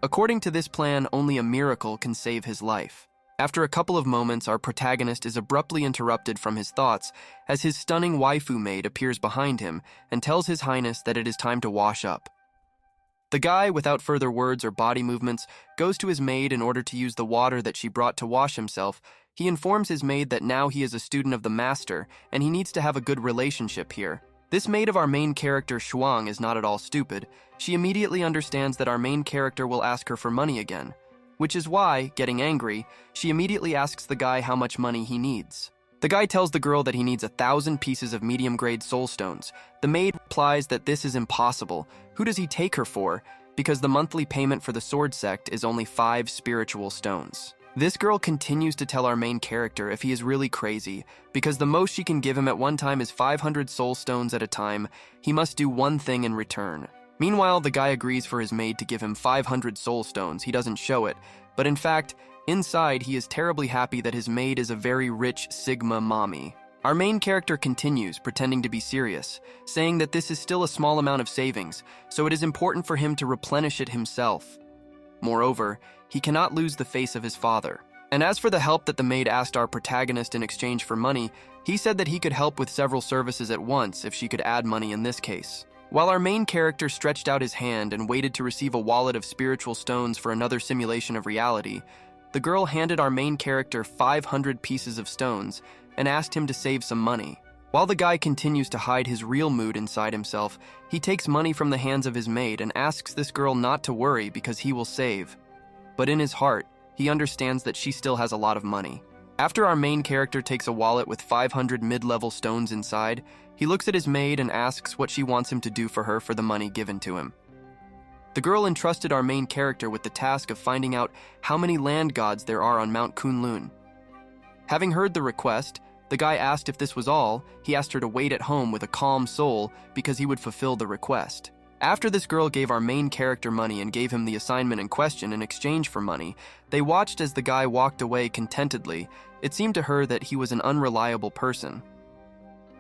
According to this plan, only a miracle can save his life. After a couple of moments, our protagonist is abruptly interrupted from his thoughts as his stunning waifu maid appears behind him and tells His Highness that it is time to wash up. The guy, without further words or body movements, goes to his maid in order to use the water that she brought to wash himself. He informs his maid that now he is a student of the master and he needs to have a good relationship here. This maid of our main character, Shuang, is not at all stupid. She immediately understands that our main character will ask her for money again, which is why, getting angry, she immediately asks the guy how much money he needs. The guy tells the girl that he needs 1,000 pieces of medium-grade soul stones. The maid replies that this is impossible. Who does he take her for? Because the monthly payment for the sword sect is only 5 spiritual stones. This girl continues to tell our main character if he is really crazy, because the most she can give him at one time is 500 soul stones at a time. He must do one thing in return. Meanwhile, the guy agrees for his maid to give him 500 soul stones. He doesn't show it, but in fact, inside he is terribly happy that his maid is a very rich Sigma mommy. Our main character continues, pretending to be serious, saying that this is still a small amount of savings, so it is important for him to replenish it himself. Moreover, he cannot lose the face of his father. And as for the help that the maid asked our protagonist in exchange for money, he said that he could help with several services at once if she could add money in this case. While our main character stretched out his hand and waited to receive a wallet of spiritual stones for another simulation of reality, the girl handed our main character 500 pieces of stones and asked him to save some money. While the guy continues to hide his real mood inside himself, he takes money from the hands of his maid and asks this girl not to worry because he will save. But in his heart, he understands that she still has a lot of money. After our main character takes a wallet with 500 mid-level stones inside, he looks at his maid and asks what she wants him to do for her for the money given to him. The girl entrusted our main character with the task of finding out how many land gods there are on Mount Kunlun. Having heard the request, the guy asked if this was all. He asked her to wait at home with a calm soul because he would fulfill the request. After this girl gave our main character money and gave him the assignment in question in exchange for money, they watched as the guy walked away contentedly. It seemed to her that he was an unreliable person.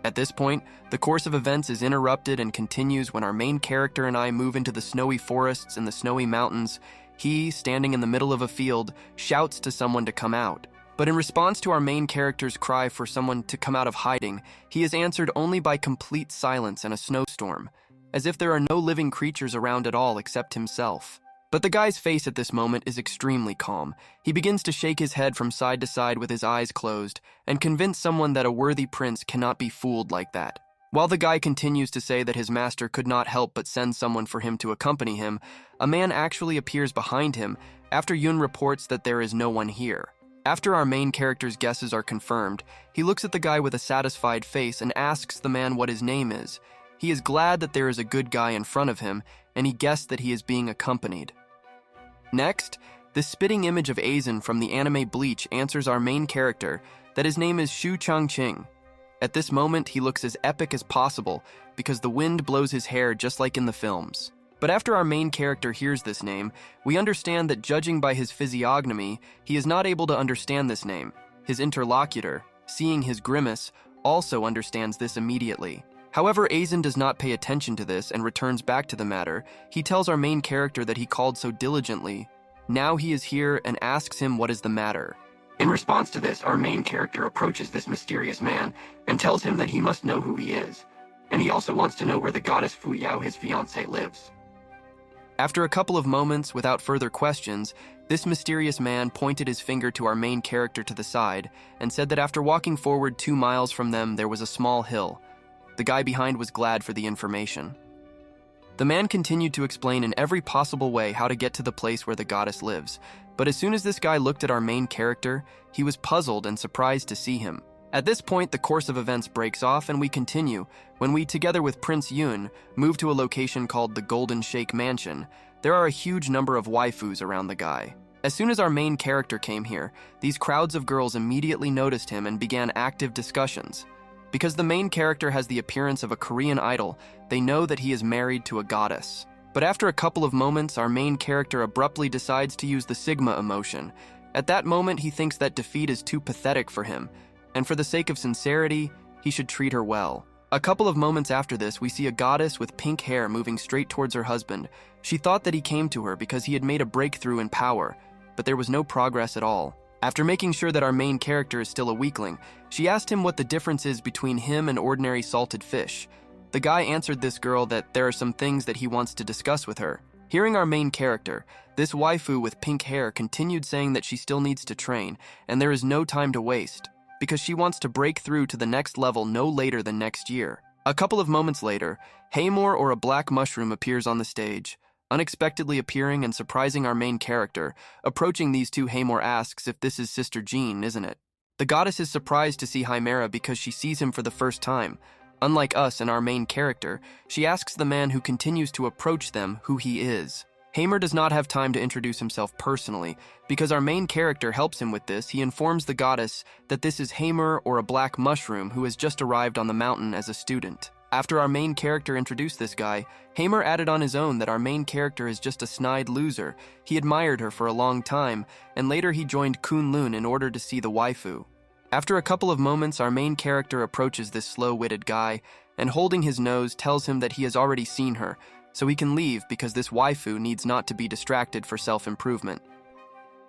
At this point, the course of events is interrupted and continues when our main character and I move into the snowy forests and the snowy mountains. He, standing in the middle of a field, shouts to someone to come out. But in response to our main character's cry for someone to come out of hiding, he is answered only by complete silence and a snowstorm, as if there are no living creatures around at all except himself. But the guy's face at this moment is extremely calm. He begins to shake his head from side to side with his eyes closed and convince someone that a worthy prince cannot be fooled like that. While the guy continues to say that his master could not help but send someone for him to accompany him, a man actually appears behind him after Yun reports that there is no one here. After our main character's guesses are confirmed, he looks at the guy with a satisfied face and asks the man what his name is. He is glad that there is a good guy in front of him, and he guessed that he is being accompanied. Next, the spitting image of Aizen from the anime Bleach answers our main character that his name is Shu Changqing. At this moment, he looks as epic as possible because the wind blows his hair just like in the films. But after our main character hears this name, we understand that judging by his physiognomy, he is not able to understand this name. His interlocutor, seeing his grimace, also understands this immediately. However, Aizen does not pay attention to this and returns back to the matter. He tells our main character that he called so diligently. Now he is here and asks him what is the matter. In response to this, our main character approaches this mysterious man and tells him that he must know who he is. And he also wants to know where the goddess Fuyao, his fiancée, lives. After a couple of moments, without further questions, this mysterious man pointed his finger to our main character to the side and said that after walking forward 2 miles from them, there was a small hill. The guy behind was glad for the information. The man continued to explain in every possible way how to get to the place where the goddess lives, but as soon as this guy looked at our main character, he was puzzled and surprised to see him. At this point, the course of events breaks off and we continue when we, together with Prince Yun, move to a location called the Golden Shake Mansion. There are a huge number of waifus around the guy. As soon as our main character came here, these crowds of girls immediately noticed him and began active discussions. Because the main character has the appearance of a Korean idol, they know that he is married to a goddess. But after a couple of moments, our main character abruptly decides to use the Sigma emotion. At that moment, he thinks that defeat is too pathetic for him, and for the sake of sincerity, he should treat her well. A couple of moments after this, we see a goddess with pink hair moving straight towards her husband. She thought that he came to her because he had made a breakthrough in power, but there was no progress at all. After making sure that our main character is still a weakling, she asked him what the difference is between him and ordinary salted fish. The guy answered this girl that there are some things that he wants to discuss with her. Hearing our main character, this waifu with pink hair continued saying that she still needs to train, and there is no time to waste, because she wants to break through to the next level no later than next year. A couple of moments later, Haymor or a black mushroom appears on the stage. Unexpectedly appearing and surprising our main character, approaching these two, Haymor asks if this is Sister Jean, isn't it? The goddess is surprised to see Hymera because she sees him for the first time. Unlike us and our main character, she asks the man who continues to approach them who he is. Haymor does not have time to introduce himself personally. Because our main character helps him with this, he informs the goddess that this is Haymor or a black mushroom who has just arrived on the mountain as a student. After our main character introduced this guy, Haymor added on his own that our main character is just a snide loser. He admired her for a long time, and later he joined Kunlun in order to see the waifu. After a couple of moments, our main character approaches this slow-witted guy, and holding his nose tells him that he has already seen her, so he can leave because this waifu needs not to be distracted for self-improvement.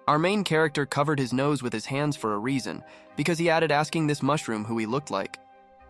Our main character covered his nose with his hands for a reason, because he added asking this mushroom who he looked like.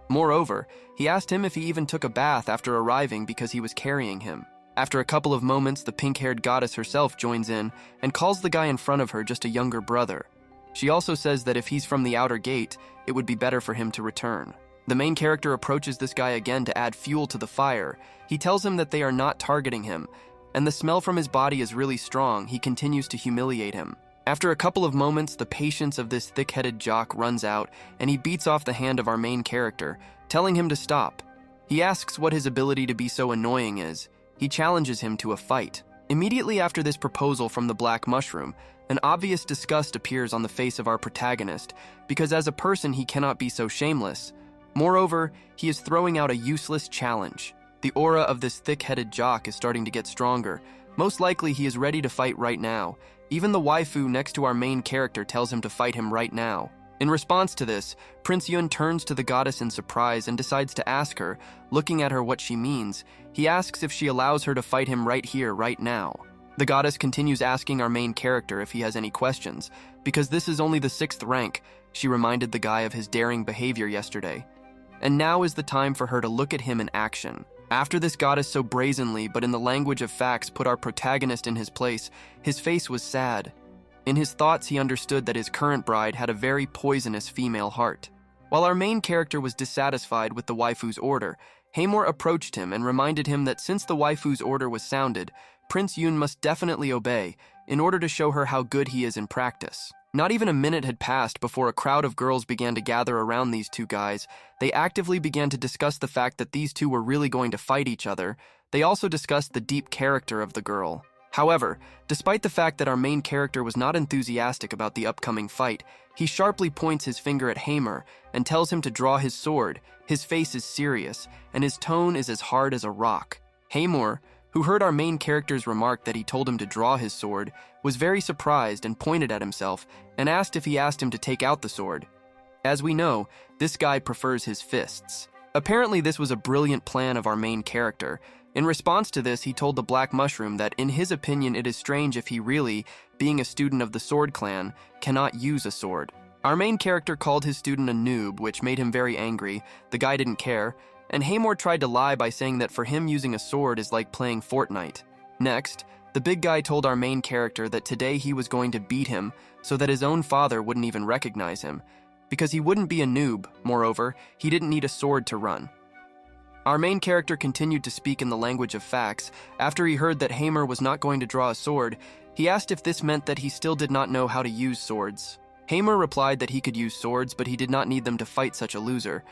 Moreover, he asked him if he even took a bath after arriving because he was carrying him. After a couple of moments, the pink-haired goddess herself joins in and calls the guy in front of her just a younger brother. She also says that if he's from the outer gate, it would be better for him to return. The main character approaches this guy again to add fuel to the fire. He tells him that they are not targeting him, and the smell from his body is really strong. He continues to humiliate him. After a couple of moments, the patience of this thick-headed jock runs out, and he beats off the hand of our main character, telling him to stop. He asks what his ability to be so annoying is. He challenges him to a fight. Immediately after this proposal from the black mushroom, an obvious disgust appears on the face of our protagonist, because as a person he cannot be so shameless. Moreover, he is throwing out a useless challenge. The aura of this thick-headed jock is starting to get stronger. Most likely he is ready to fight right now. Even the waifu next to our main character tells him to fight him right now. In response to this, Prince Yun turns to the goddess in surprise and decides to ask her, looking at her, what she means. He asks if she allows her to fight him right here, right now. The goddess continues asking our main character if he has any questions. Because this is only the 6th rank, she reminded the guy of his daring behavior yesterday. And now is the time for her to look at him in action. After this goddess so brazenly, but in the language of facts, put our protagonist in his place, his face was sad. In his thoughts, he understood that his current bride had a very poisonous female heart. While our main character was dissatisfied with the waifu's order, Hamor approached him and reminded him that since the waifu's order was sounded, Prince Yun must definitely obey in order to show her how good he is in practice. Not even a minute had passed before a crowd of girls began to gather around these two guys. They actively began to discuss the fact that these two were really going to fight each other. They also discussed the deep character of the girl. However, despite the fact that our main character was not enthusiastic about the upcoming fight, he sharply points his finger at Hamor and tells him to draw his sword. His face is serious, and his tone is as hard as a rock. Hamor, who heard our main character's remark that he told him to draw his sword, was very surprised and pointed at himself and asked if he asked him to take out the sword. As we know, this guy prefers his fists. Apparently this was a brilliant plan of our main character. In response to this, he told the Black Mushroom that in his opinion it is strange if he really, being a student of the Sword Clan, cannot use a sword. Our main character called his student a noob, which made him very angry. The guy didn't care, and Hamor tried to lie by saying that for him using a sword is like playing Fortnite. Next, the big guy told our main character that today he was going to beat him so that his own father wouldn't even recognize him, because he wouldn't be a noob. Moreover, he didn't need a sword to run. Our main character continued to speak in the language of facts. After he heard that Hamor was not going to draw a sword, he asked if this meant that he still did not know how to use swords. Hamor replied that he could use swords, but he did not need them to fight such a loser.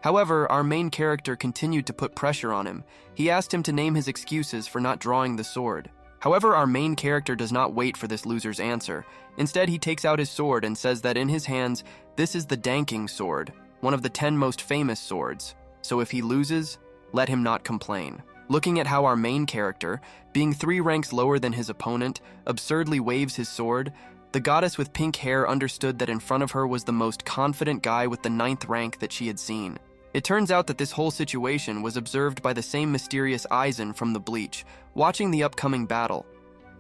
However, our main character continued to put pressure on him. He asked him to name his excuses for not drawing the sword. However, our main character does not wait for this loser's answer. Instead, he takes out his sword and says that in his hands, this is the Danking Sword, one of the 10 most famous swords. So if he loses, let him not complain. Looking at how our main character, being 3 ranks lower than his opponent, absurdly waves his sword, the goddess with pink hair understood that in front of her was the most confident guy with the 9th rank that she had seen. It turns out that this whole situation was observed by the same mysterious Aizen from the Bleach, watching the upcoming battle.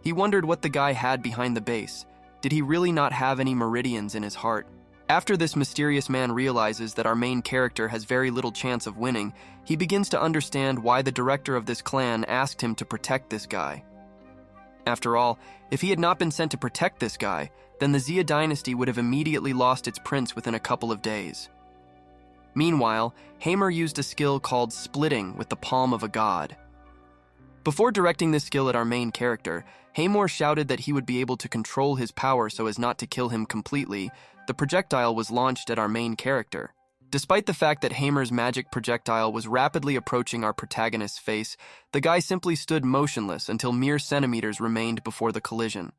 He wondered what the guy had behind the base. Did he really not have any meridians in his heart? After this mysterious man realizes that our main character has very little chance of winning, he begins to understand why the director of this clan asked him to protect this guy. After all, if he had not been sent to protect this guy, then the Xia dynasty would have immediately lost its prince within a couple of days. Meanwhile, Hamor used a skill called splitting with the palm of a god. Before directing this skill at our main character, Hamor shouted that he would be able to control his power so as not to kill him completely. The projectile was launched at our main character. Despite the fact that Hamor's magic projectile was rapidly approaching our protagonist's face, the guy simply stood motionless until mere centimeters remained before the collision.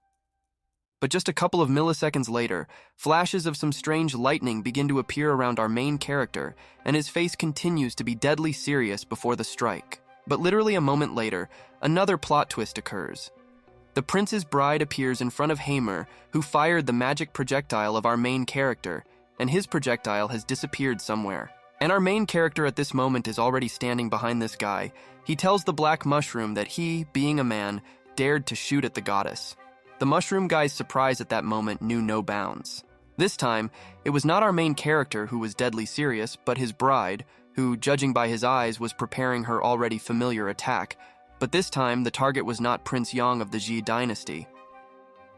But just a couple of milliseconds later, flashes of some strange lightning begin to appear around our main character, and his face continues to be deadly serious before the strike. But literally a moment later, another plot twist occurs. The prince's bride appears in front of Hamor, who fired the magic projectile of our main character, and his projectile has disappeared somewhere. And our main character at this moment is already standing behind this guy. He tells the Black Mushroom that he, being a man, dared to shoot at the goddess. The mushroom guy's surprise at that moment knew no bounds. This time, it was not our main character who was deadly serious, but his bride, who, judging by his eyes, was preparing her already familiar attack, but this time the target was not Prince Yang of the Ji dynasty.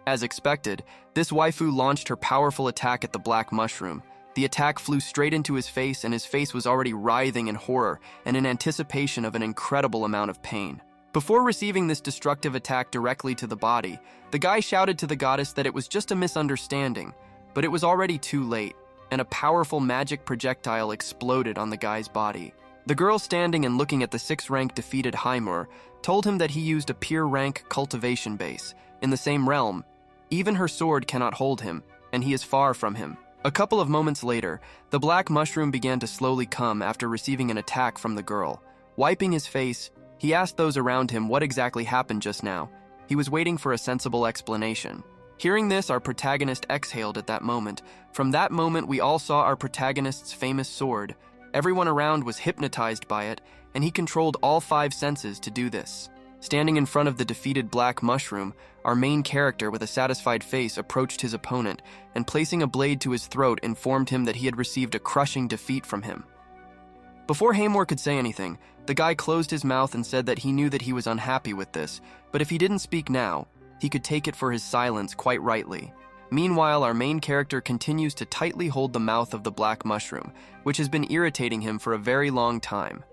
As expected, this waifu launched her powerful attack at the black mushroom. The attack flew straight into his face, and his face was already writhing in horror and in anticipation of an incredible amount of pain. Before receiving this destructive attack directly to the body, the guy shouted to the goddess that it was just a misunderstanding, but it was already too late, and a powerful magic projectile exploded on the guy's body. The girl standing and looking at the 6th-rank defeated Haimur told him that he used a peer-rank cultivation base. In the same realm, even her sword cannot hold him, and he is far from him. A couple of moments later, the black mushroom began to slowly come after receiving an attack from the girl. Wiping his face, he asked those around him what exactly happened just now. He was waiting for a sensible explanation. Hearing this, our protagonist exhaled at that moment. From that moment, we all saw our protagonist's famous sword. Everyone around was hypnotized by it, and he controlled all 5 senses to do this. Standing in front of the defeated black mushroom, our main character with a satisfied face approached his opponent and placing a blade to his throat informed him that he had received a crushing defeat from him. Before Haimur could say anything, the guy closed his mouth and said that he knew that he was unhappy with this, but if he didn't speak now, he could take it for his silence quite rightly. Meanwhile, our main character continues to tightly hold the mouth of the black mushroom, which has been irritating him for a very long time.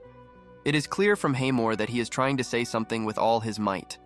It is clear from Haimur that he is trying to say something with all his might.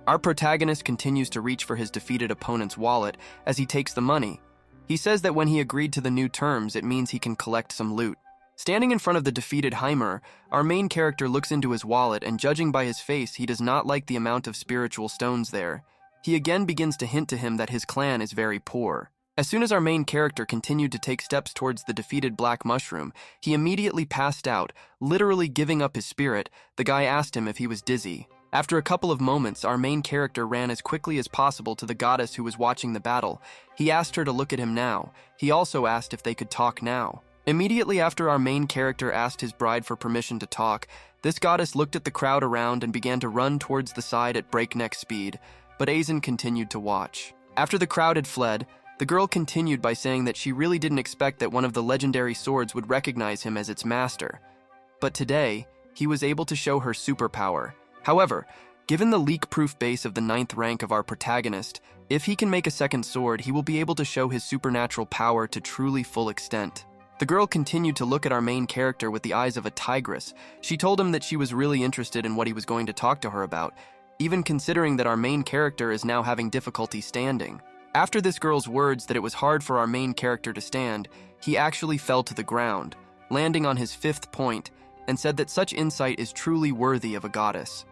Our protagonist continues to reach for his defeated opponent's wallet as he takes the money. He says that when he agreed to the new terms, it means he can collect some loot. Standing in front of the defeated Haimur, our main character looks into his wallet and judging by his face, he does not like the amount of spiritual stones there. He again begins to hint to him that his clan is very poor. As soon as our main character continued to take steps towards the defeated black mushroom, he immediately passed out, literally giving up his spirit. The guy asked him if he was dizzy. After a couple of moments, our main character ran as quickly as possible to the goddess who was watching the battle. He asked her to look at him now. He also asked if they could talk now. Immediately after our main character asked his bride for permission to talk, this goddess looked at the crowd around and began to run towards the side at breakneck speed, but Aizen continued to watch. After the crowd had fled, the girl continued by saying that she really didn't expect that one of the legendary swords would recognize him as its master. But today, he was able to show her superpower. However, given the leak-proof base of the 9th rank of our protagonist, if he can make a second sword, he will be able to show his supernatural power to truly full extent. The girl continued to look at our main character with the eyes of a tigress. She told him that she was really interested in what he was going to talk to her about, even considering that our main character is now having difficulty standing. After this girl's words that it was hard for our main character to stand, he actually fell to the ground, landing on his 5th point, and said that such insight is truly worthy of a goddess.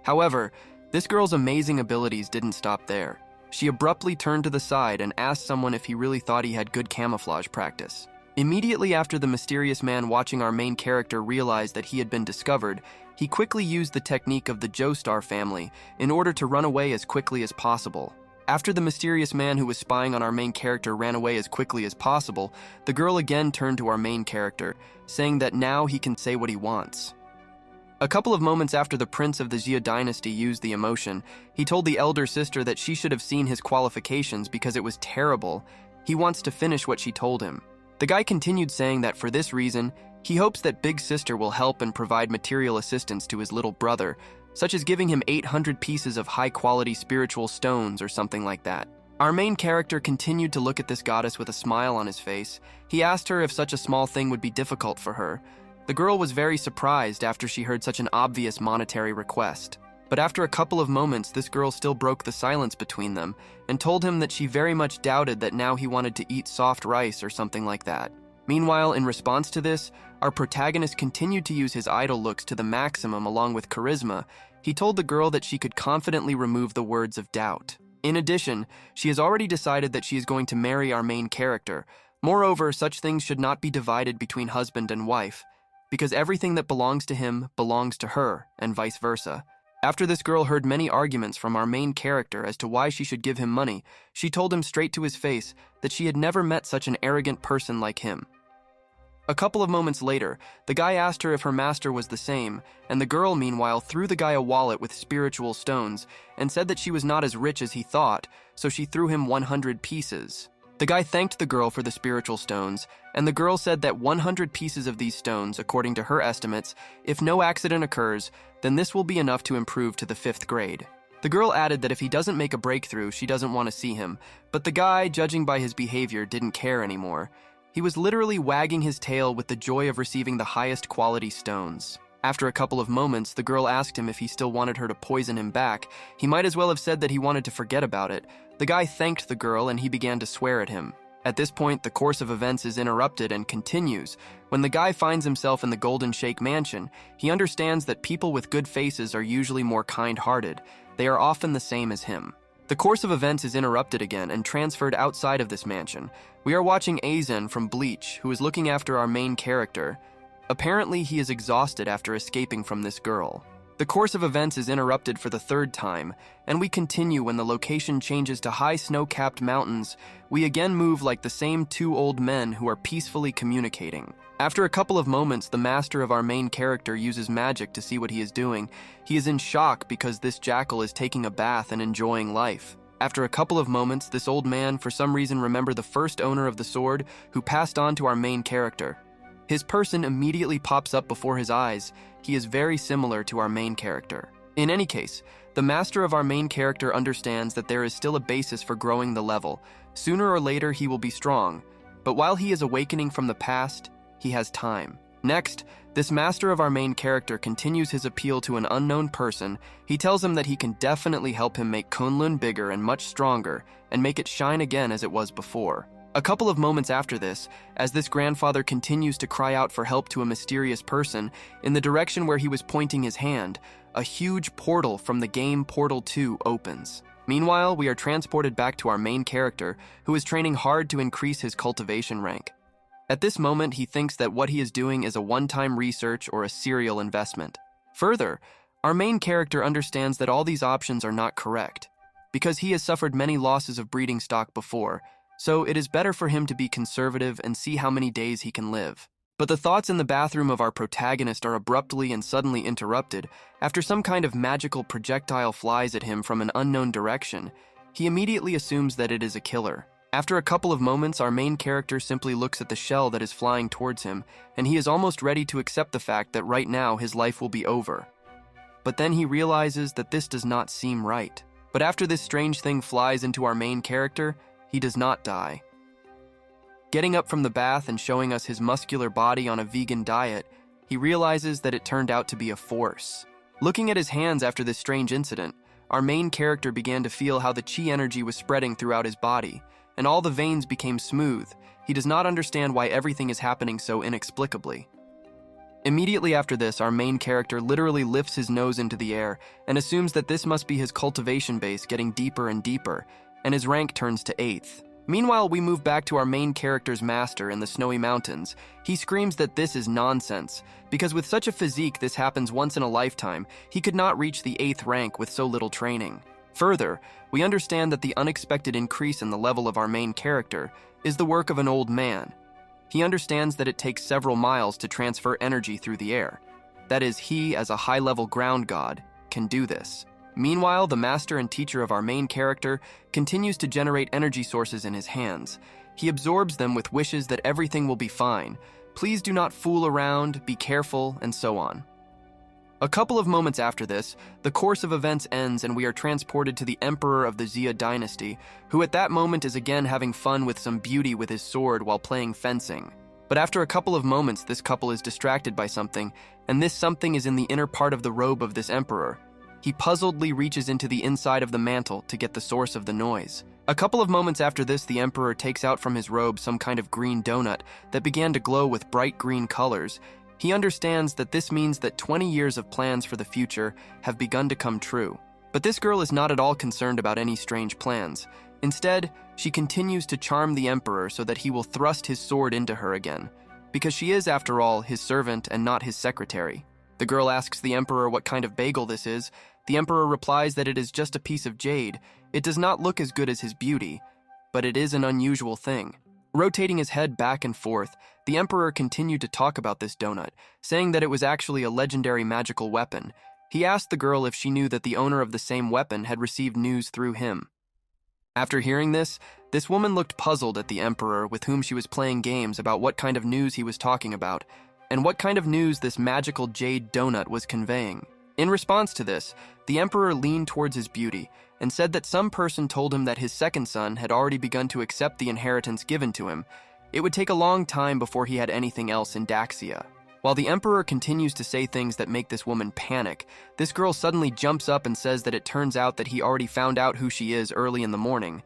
However, this girl's amazing abilities didn't stop there. She abruptly turned to the side and asked someone if he really thought he had good camouflage practice. Immediately after the mysterious man watching our main character realized that he had been discovered, he quickly used the technique of the Joestar family in order to run away as quickly as possible. After the mysterious man who was spying on our main character ran away as quickly as possible, the girl again turned to our main character, saying that now he can say what he wants. A couple of moments after the prince of the Jia dynasty used the emotion, he told the elder sister that she should have seen his qualifications because it was terrible. He wants to finish what she told him. The guy continued saying that for this reason, he hopes that big sister will help and provide material assistance to his little brother, such as giving him 800 pieces of high-quality spiritual stones or something like that. Our main character continued to look at this goddess with a smile on his face. He asked her if such a small thing would be difficult for her. The girl was very surprised after she heard such an obvious monetary request. But after a couple of moments, this girl still broke the silence between them and told him that she very much doubted that now he wanted to eat soft rice or something like that. Meanwhile, in response to this, our protagonist continued to use his idol looks to the maximum along with charisma. He told the girl that she could confidently remove the words of doubt. In addition, she has already decided that she is going to marry our main character. Moreover, such things should not be divided between husband and wife, because everything that belongs to him belongs to her, and vice versa. After this girl heard many arguments from our main character as to why she should give him money, she told him straight to his face that she had never met such an arrogant person like him. A couple of moments later, the guy asked her if her master was the same, and the girl, meanwhile, threw the guy a wallet with spiritual stones and said that she was not as rich as he thought, so she threw him 100 pieces. The guy thanked the girl for the spiritual stones, and the girl said that 100 pieces of these stones, according to her estimates, if no accident occurs, then this will be enough to improve to the 5th grade. The girl added that if he doesn't make a breakthrough, she doesn't want to see him, but the guy, judging by his behavior, didn't care anymore. He was literally wagging his tail with the joy of receiving the highest quality stones. After a couple of moments, the girl asked him if he still wanted her to poison him back. He might as well have said that he wanted to forget about it. The guy thanked the girl and he began to swear at him. At this point, the course of events is interrupted and continues. When the guy finds himself in the Golden Shake Mansion, he understands that people with good faces are usually more kind-hearted. They are often the same as him. The course of events is interrupted again and transferred outside of this mansion. We are watching Aizen from Bleach, who is looking after our main character. Apparently, he is exhausted after escaping from this girl. The course of events is interrupted for the 3rd time, and we continue when the location changes to high snow-capped mountains. We again move like the same 2 old men who are peacefully communicating. After a couple of moments, the master of our main character uses magic to see what he is doing. He is in shock because this jackal is taking a bath and enjoying life. After a couple of moments, this old man for some reason remembered the first owner of the sword who passed on to our main character. His person immediately pops up before his eyes. He is very similar to our main character. In any case, the master of our main character understands that there is still a basis for growing the level. Sooner or later, he will be strong. But while he is awakening from the past, he has time. Next, this master of our main character continues his appeal to an unknown person. He tells him that he can definitely help him make Kunlun bigger and much stronger, and make it shine again as it was before. A couple of moments after this, as this grandfather continues to cry out for help to a mysterious person, in the direction where he was pointing his hand, a huge portal from the game Portal 2 opens. Meanwhile, we are transported back to our main character, who is training hard to increase his cultivation rank. At this moment, he thinks that what he is doing is a one-time research or a serial investment. Further, our main character understands that all these options are not correct, because he has suffered many losses of breeding stock before, so it is better for him to be conservative and see how many days he can live. But the thoughts in the bathroom of our protagonist are abruptly and suddenly interrupted after some kind of magical projectile flies at him from an unknown direction. He immediately assumes that it is a killer. After a couple of moments, our main character simply looks at the shell that is flying towards him, and he is almost ready to accept the fact that right now his life will be over. But then he realizes that this does not seem right. But after this strange thing flies into our main character, he does not die. Getting up from the bath and showing us his muscular body on a vegan diet, he realizes that it turned out to be a force. Looking at his hands after this strange incident, our main character began to feel how the chi energy was spreading throughout his body, and all the veins became smooth. He does not understand why everything is happening so inexplicably. Immediately after this, our main character literally lifts his nose into the air and assumes that this must be his cultivation base getting deeper and deeper, and his rank turns to 8th. Meanwhile, we move back to our main character's master in the snowy mountains. He screams that this is nonsense, because with such a physique this happens once in a lifetime. He could not reach the 8th rank with so little training. Further, we understand that the unexpected increase in the level of our main character is the work of an old man. He understands that it takes several miles to transfer energy through the air. That is, he, as a high-level ground god, can do this. Meanwhile, the master and teacher of our main character continues to generate energy sources in his hands. He absorbs them with wishes that everything will be fine. Please do not fool around, be careful, and so on. A couple of moments after this, the course of events ends and we are transported to the emperor of the Xia dynasty, who at that moment is again having fun with some beauty with his sword while playing fencing. But after a couple of moments, this couple is distracted by something, and this something is in the inner part of the robe of this emperor. He puzzledly reaches into the inside of the mantle to get the source of the noise. A couple of moments after this, the emperor takes out from his robe some kind of green donut that began to glow with bright green colors. He understands that this means that 20 years of plans for the future have begun to come true. But this girl is not at all concerned about any strange plans. Instead, she continues to charm the emperor so that he will thrust his sword into her again, because she is, after all, his servant and not his secretary. The girl asks the emperor what kind of bagel this is. The emperor replies that it is just a piece of jade. It does not look as good as his beauty, but it is an unusual thing. Rotating his head back and forth, the emperor continued to talk about this donut, saying that it was actually a legendary magical weapon. He asked the girl if she knew that the owner of the same weapon had received news through him. After hearing this woman looked puzzled at the emperor with whom she was playing games about what kind of news he was talking about, and what kind of news this magical jade donut was conveying. In response to this, the emperor leaned towards his beauty and said that some person told him that his second son had already begun to accept the inheritance given to him. It would take a long time before he had anything else in Daxia. While the emperor continues to say things that make this woman panic, this girl suddenly jumps up and says that it turns out that he already found out who she is early in the morning,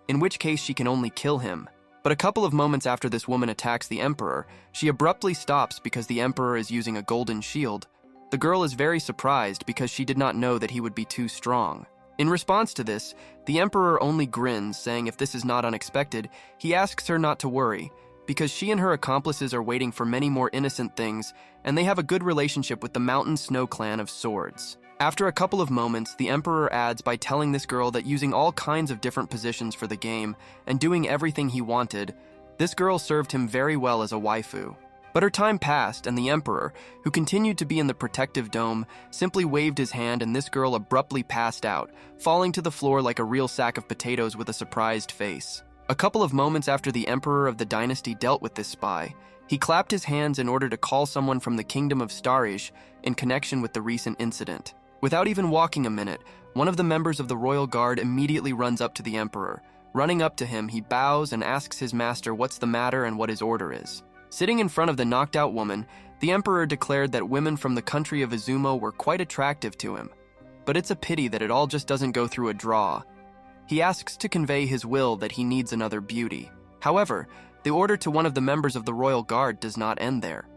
in which case she can only kill him. But a couple of moments after this woman attacks the emperor, she abruptly stops because the emperor is using a golden shield. The girl is very surprised because she did not know that he would be too strong. In response to this, the emperor only grins, saying if this is not unexpected, he asks her not to worry, because she and her accomplices are waiting for many more innocent things, and they have a good relationship with the Mountain Snow Clan of Swords. After a couple of moments, the emperor adds by telling this girl that using all kinds of different positions for the game and doing everything he wanted, this girl served him very well as a waifu. But her time passed, and the emperor, who continued to be in the protective dome, simply waved his hand and this girl abruptly passed out, falling to the floor like a real sack of potatoes with a surprised face. A couple of moments after the emperor of the dynasty dealt with this spy, he clapped his hands in order to call someone from the kingdom of Starish in connection with the recent incident. Without even walking a minute, one of the members of the royal guard immediately runs up to the emperor. Running up to him, he bows and asks his master what's the matter and what his order is. Sitting in front of the knocked-out woman, the emperor declared that women from the country of Izumo were quite attractive to him. But it's a pity that it all just doesn't go through a draw. He asks to convey his will that he needs another beauty. However, the order to one of the members of the royal guard does not end there.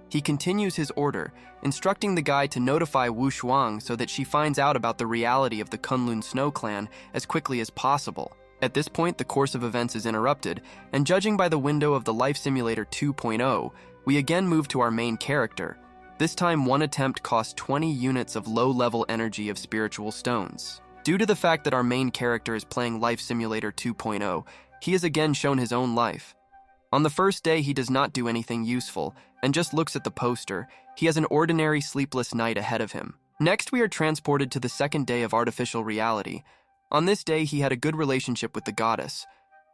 He continues his order, instructing the guy to notify Wu Shuang so that she finds out about the reality of the Kunlun Snow Clan as quickly as possible. At this point, the course of events is interrupted, and judging by the window of the Life Simulator 2.0, we again move to our main character. This time, one attempt cost 20 units of low-level energy of spiritual stones. Due to the fact that our main character is playing Life Simulator 2.0, he has again shown his own life. On the first day, he does not do anything useful, and just looks at the poster. He has an ordinary sleepless night ahead of him. Next, we are transported to the second day of artificial reality. On this day, he had a good relationship with the goddess.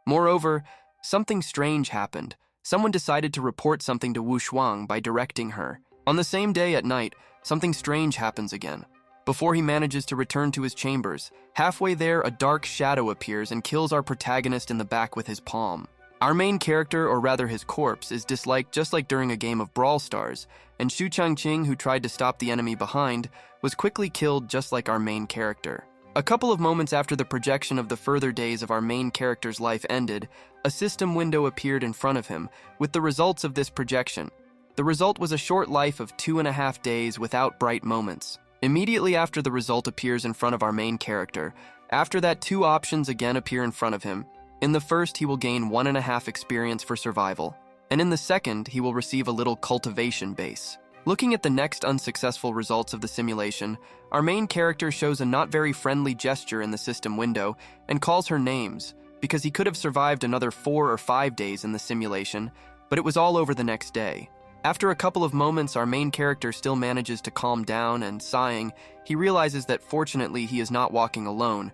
Moreover, something strange happened. Someone decided to report something to Wu Shuang by directing her. On the same day at night, something strange happens again. Before he manages to return to his chambers, halfway there, a dark shadow appears and kills our protagonist in the back with his palm. Our main character, or rather his corpse, is disliked just like during a game of Brawl Stars, and Xu Changqing, who tried to stop the enemy behind, was quickly killed just like our main character. A couple of moments after the projection of the further days of our main character's life ended, a system window appeared in front of him, with the results of this projection. The result was a short life of 2.5 days without bright moments. Immediately after the result appears in front of our main character, after that 2 options again appear in front of him. In the first, he will gain 1.5 experience for survival, and in the second, he will receive a little cultivation base. Looking at the next unsuccessful results of the simulation, our main character shows a not very friendly gesture in the system window and calls her names, because he could have survived another 4 or 5 days in the simulation, but it was all over the next day. After a couple of moments, our main character still manages to calm down, and sighing, he realizes that fortunately he is not walking alone,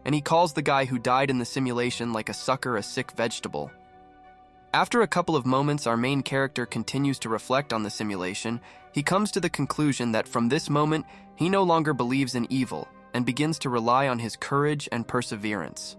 and he calls the guy who died in the simulation like a sucker a sick vegetable. After a couple of moments, our main character continues to reflect on the simulation. He comes to the conclusion that from this moment, he no longer believes in evil and begins to rely on his courage and perseverance.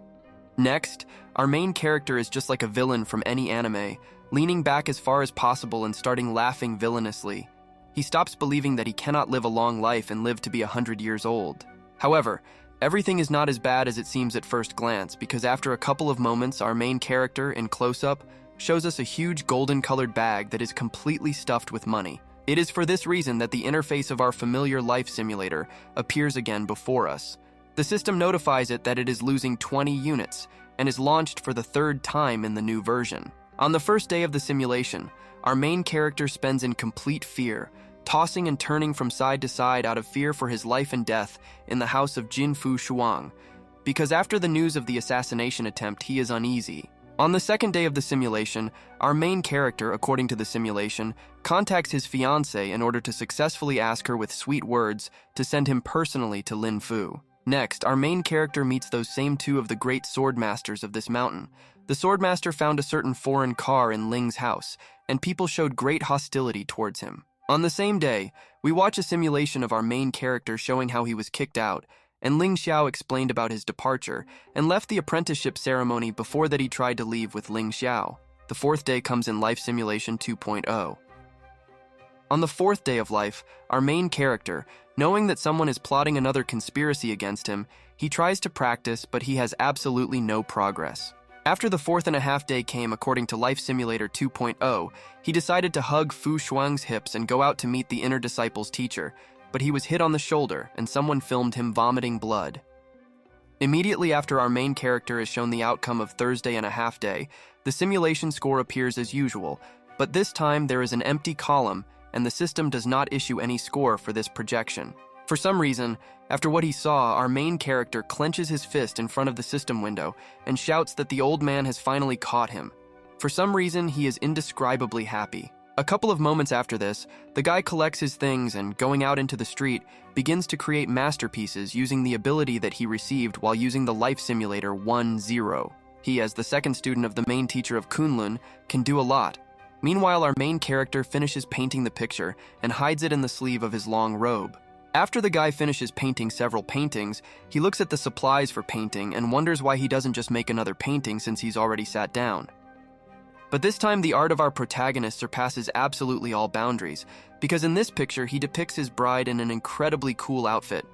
Next, our main character is just like a villain from any anime, leaning back as far as possible and starting laughing villainously. He stops believing that he cannot live a long life and live to be 100 years old. However, everything is not as bad as it seems at first glance, because after a couple of moments, our main character, in close-up, shows us a huge golden-colored bag that is completely stuffed with money. It is for this reason that the interface of our familiar life simulator appears again before us. The system notifies it that it is losing 20 units and is launched for the 3rd time in the new version. On the first day of the simulation, our main character spends in complete fear, tossing and turning from side to side out of fear for his life and death in the house of Jinfu Shuang, because after the news of the assassination attempt, he is uneasy. On the second day of the simulation, our main character, according to the simulation, contacts his fiancée in order to successfully ask her with sweet words to send him personally to Lin Fu. Next, our main character meets those same two of the great sword masters of this mountain. The swordmaster found a certain foreign car in Ling's house, and people showed great hostility towards him. On the same day, we watch a simulation of our main character showing how he was kicked out, and Ling Xiao explained about his departure and left the apprenticeship ceremony before that he tried to leave with Ling Xiao. The fourth day comes in Life Simulation 2.0. On the fourth day of life, our main character, knowing that someone is plotting another conspiracy against him, he tries to practice, but he has absolutely no progress. After the 4.5 day came according to Life Simulator 2.0, he decided to hug Fu Shuang's hips and go out to meet the inner disciple's teacher, but he was hit on the shoulder and someone filmed him vomiting blood. Immediately after our main character is shown the outcome of Thursday and a half day, the simulation score appears as usual, but this time there is an empty column and the system does not issue any score for this projection. For some reason, after what he saw, our main character clenches his fist in front of the system window and shouts that the old man has finally caught him. For some reason, he is indescribably happy. A couple of moments after this, the guy collects his things and, going out into the street, begins to create masterpieces using the ability that he received while using the Life Simulator 1.0. He, as the second student of the main teacher of Kunlun, can do a lot. Meanwhile, our main character finishes painting the picture and hides it in the sleeve of his long robe. After the guy finishes painting several paintings, he looks at the supplies for painting and wonders why he doesn't just make another painting since he's already sat down. But this time the art of our protagonist surpasses absolutely all boundaries, because in this picture he depicts his bride in an incredibly cool outfit.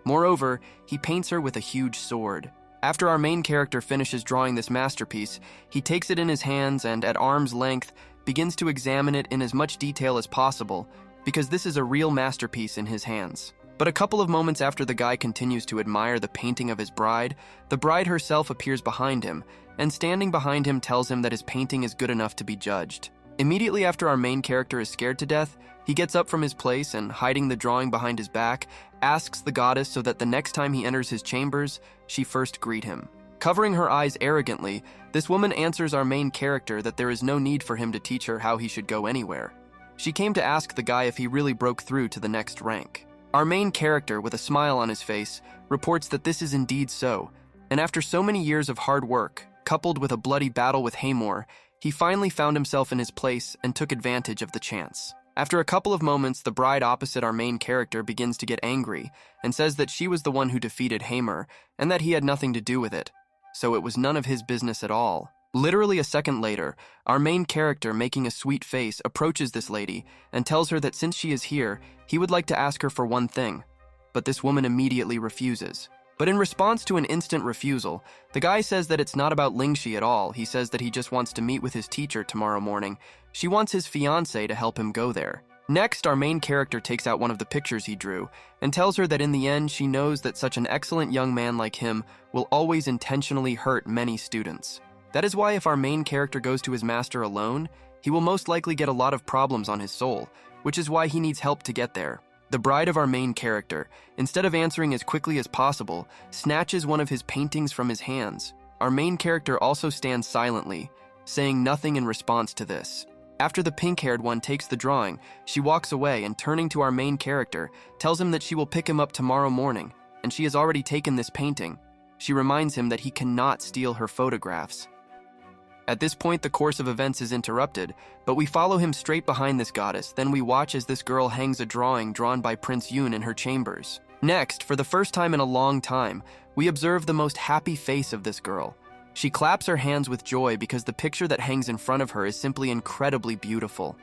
Moreover, he paints her with a huge sword. After our main character finishes drawing this masterpiece, he takes it in his hands and, at arm's length, begins to examine it in as much detail as possible, because this is a real masterpiece in his hands. But a couple of moments after the guy continues to admire the painting of his bride, the bride herself appears behind him, and standing behind him tells him that his painting is good enough to be judged. Immediately after our main character is scared to death, he gets up from his place and, hiding the drawing behind his back, asks the goddess so that the next time he enters his chambers, she first greet him. Covering her eyes arrogantly, this woman answers our main character that there is no need for him to teach her how he should go anywhere. She came to ask the guy if he really broke through to the next rank. Our main character, with a smile on his face, reports that this is indeed so, and after so many years of hard work, coupled with a bloody battle with Hamor, he finally found himself in his place and took advantage of the chance. After a couple of moments, the bride opposite our main character begins to get angry and says that she was the one who defeated Hamor and that he had nothing to do with it, so it was none of his business at all. Literally a second later, our main character, making a sweet face, approaches this lady and tells her that since she is here, he would like to ask her for one thing, but this woman immediately refuses. But in response to an instant refusal, the guy says that it's not about Lingxi at all. He says that he just wants to meet with his teacher tomorrow morning. She wants his fiancé to help him go there. Next, our main character takes out one of the pictures he drew and tells her that in the end she knows that such an excellent young man like him will always intentionally hurt many students. That is why if our main character goes to his master alone, he will most likely get a lot of problems on his soul, which is why he needs help to get there. The bride of our main character, instead of answering as quickly as possible, snatches one of his paintings from his hands. Our main character also stands silently, saying nothing in response to this. After the pink-haired one takes the drawing, she walks away and, turning to our main character, tells him that she will pick him up tomorrow morning, and she has already taken this painting. She reminds him that he cannot steal her photographs. At this point, the course of events is interrupted, but we follow him straight behind this goddess. Then we watch as this girl hangs a drawing drawn by Prince Yun in her chambers. Next, for the first time in a long time, we observe the most happy face of this girl. She claps her hands with joy because the picture that hangs in front of her is simply incredibly beautiful.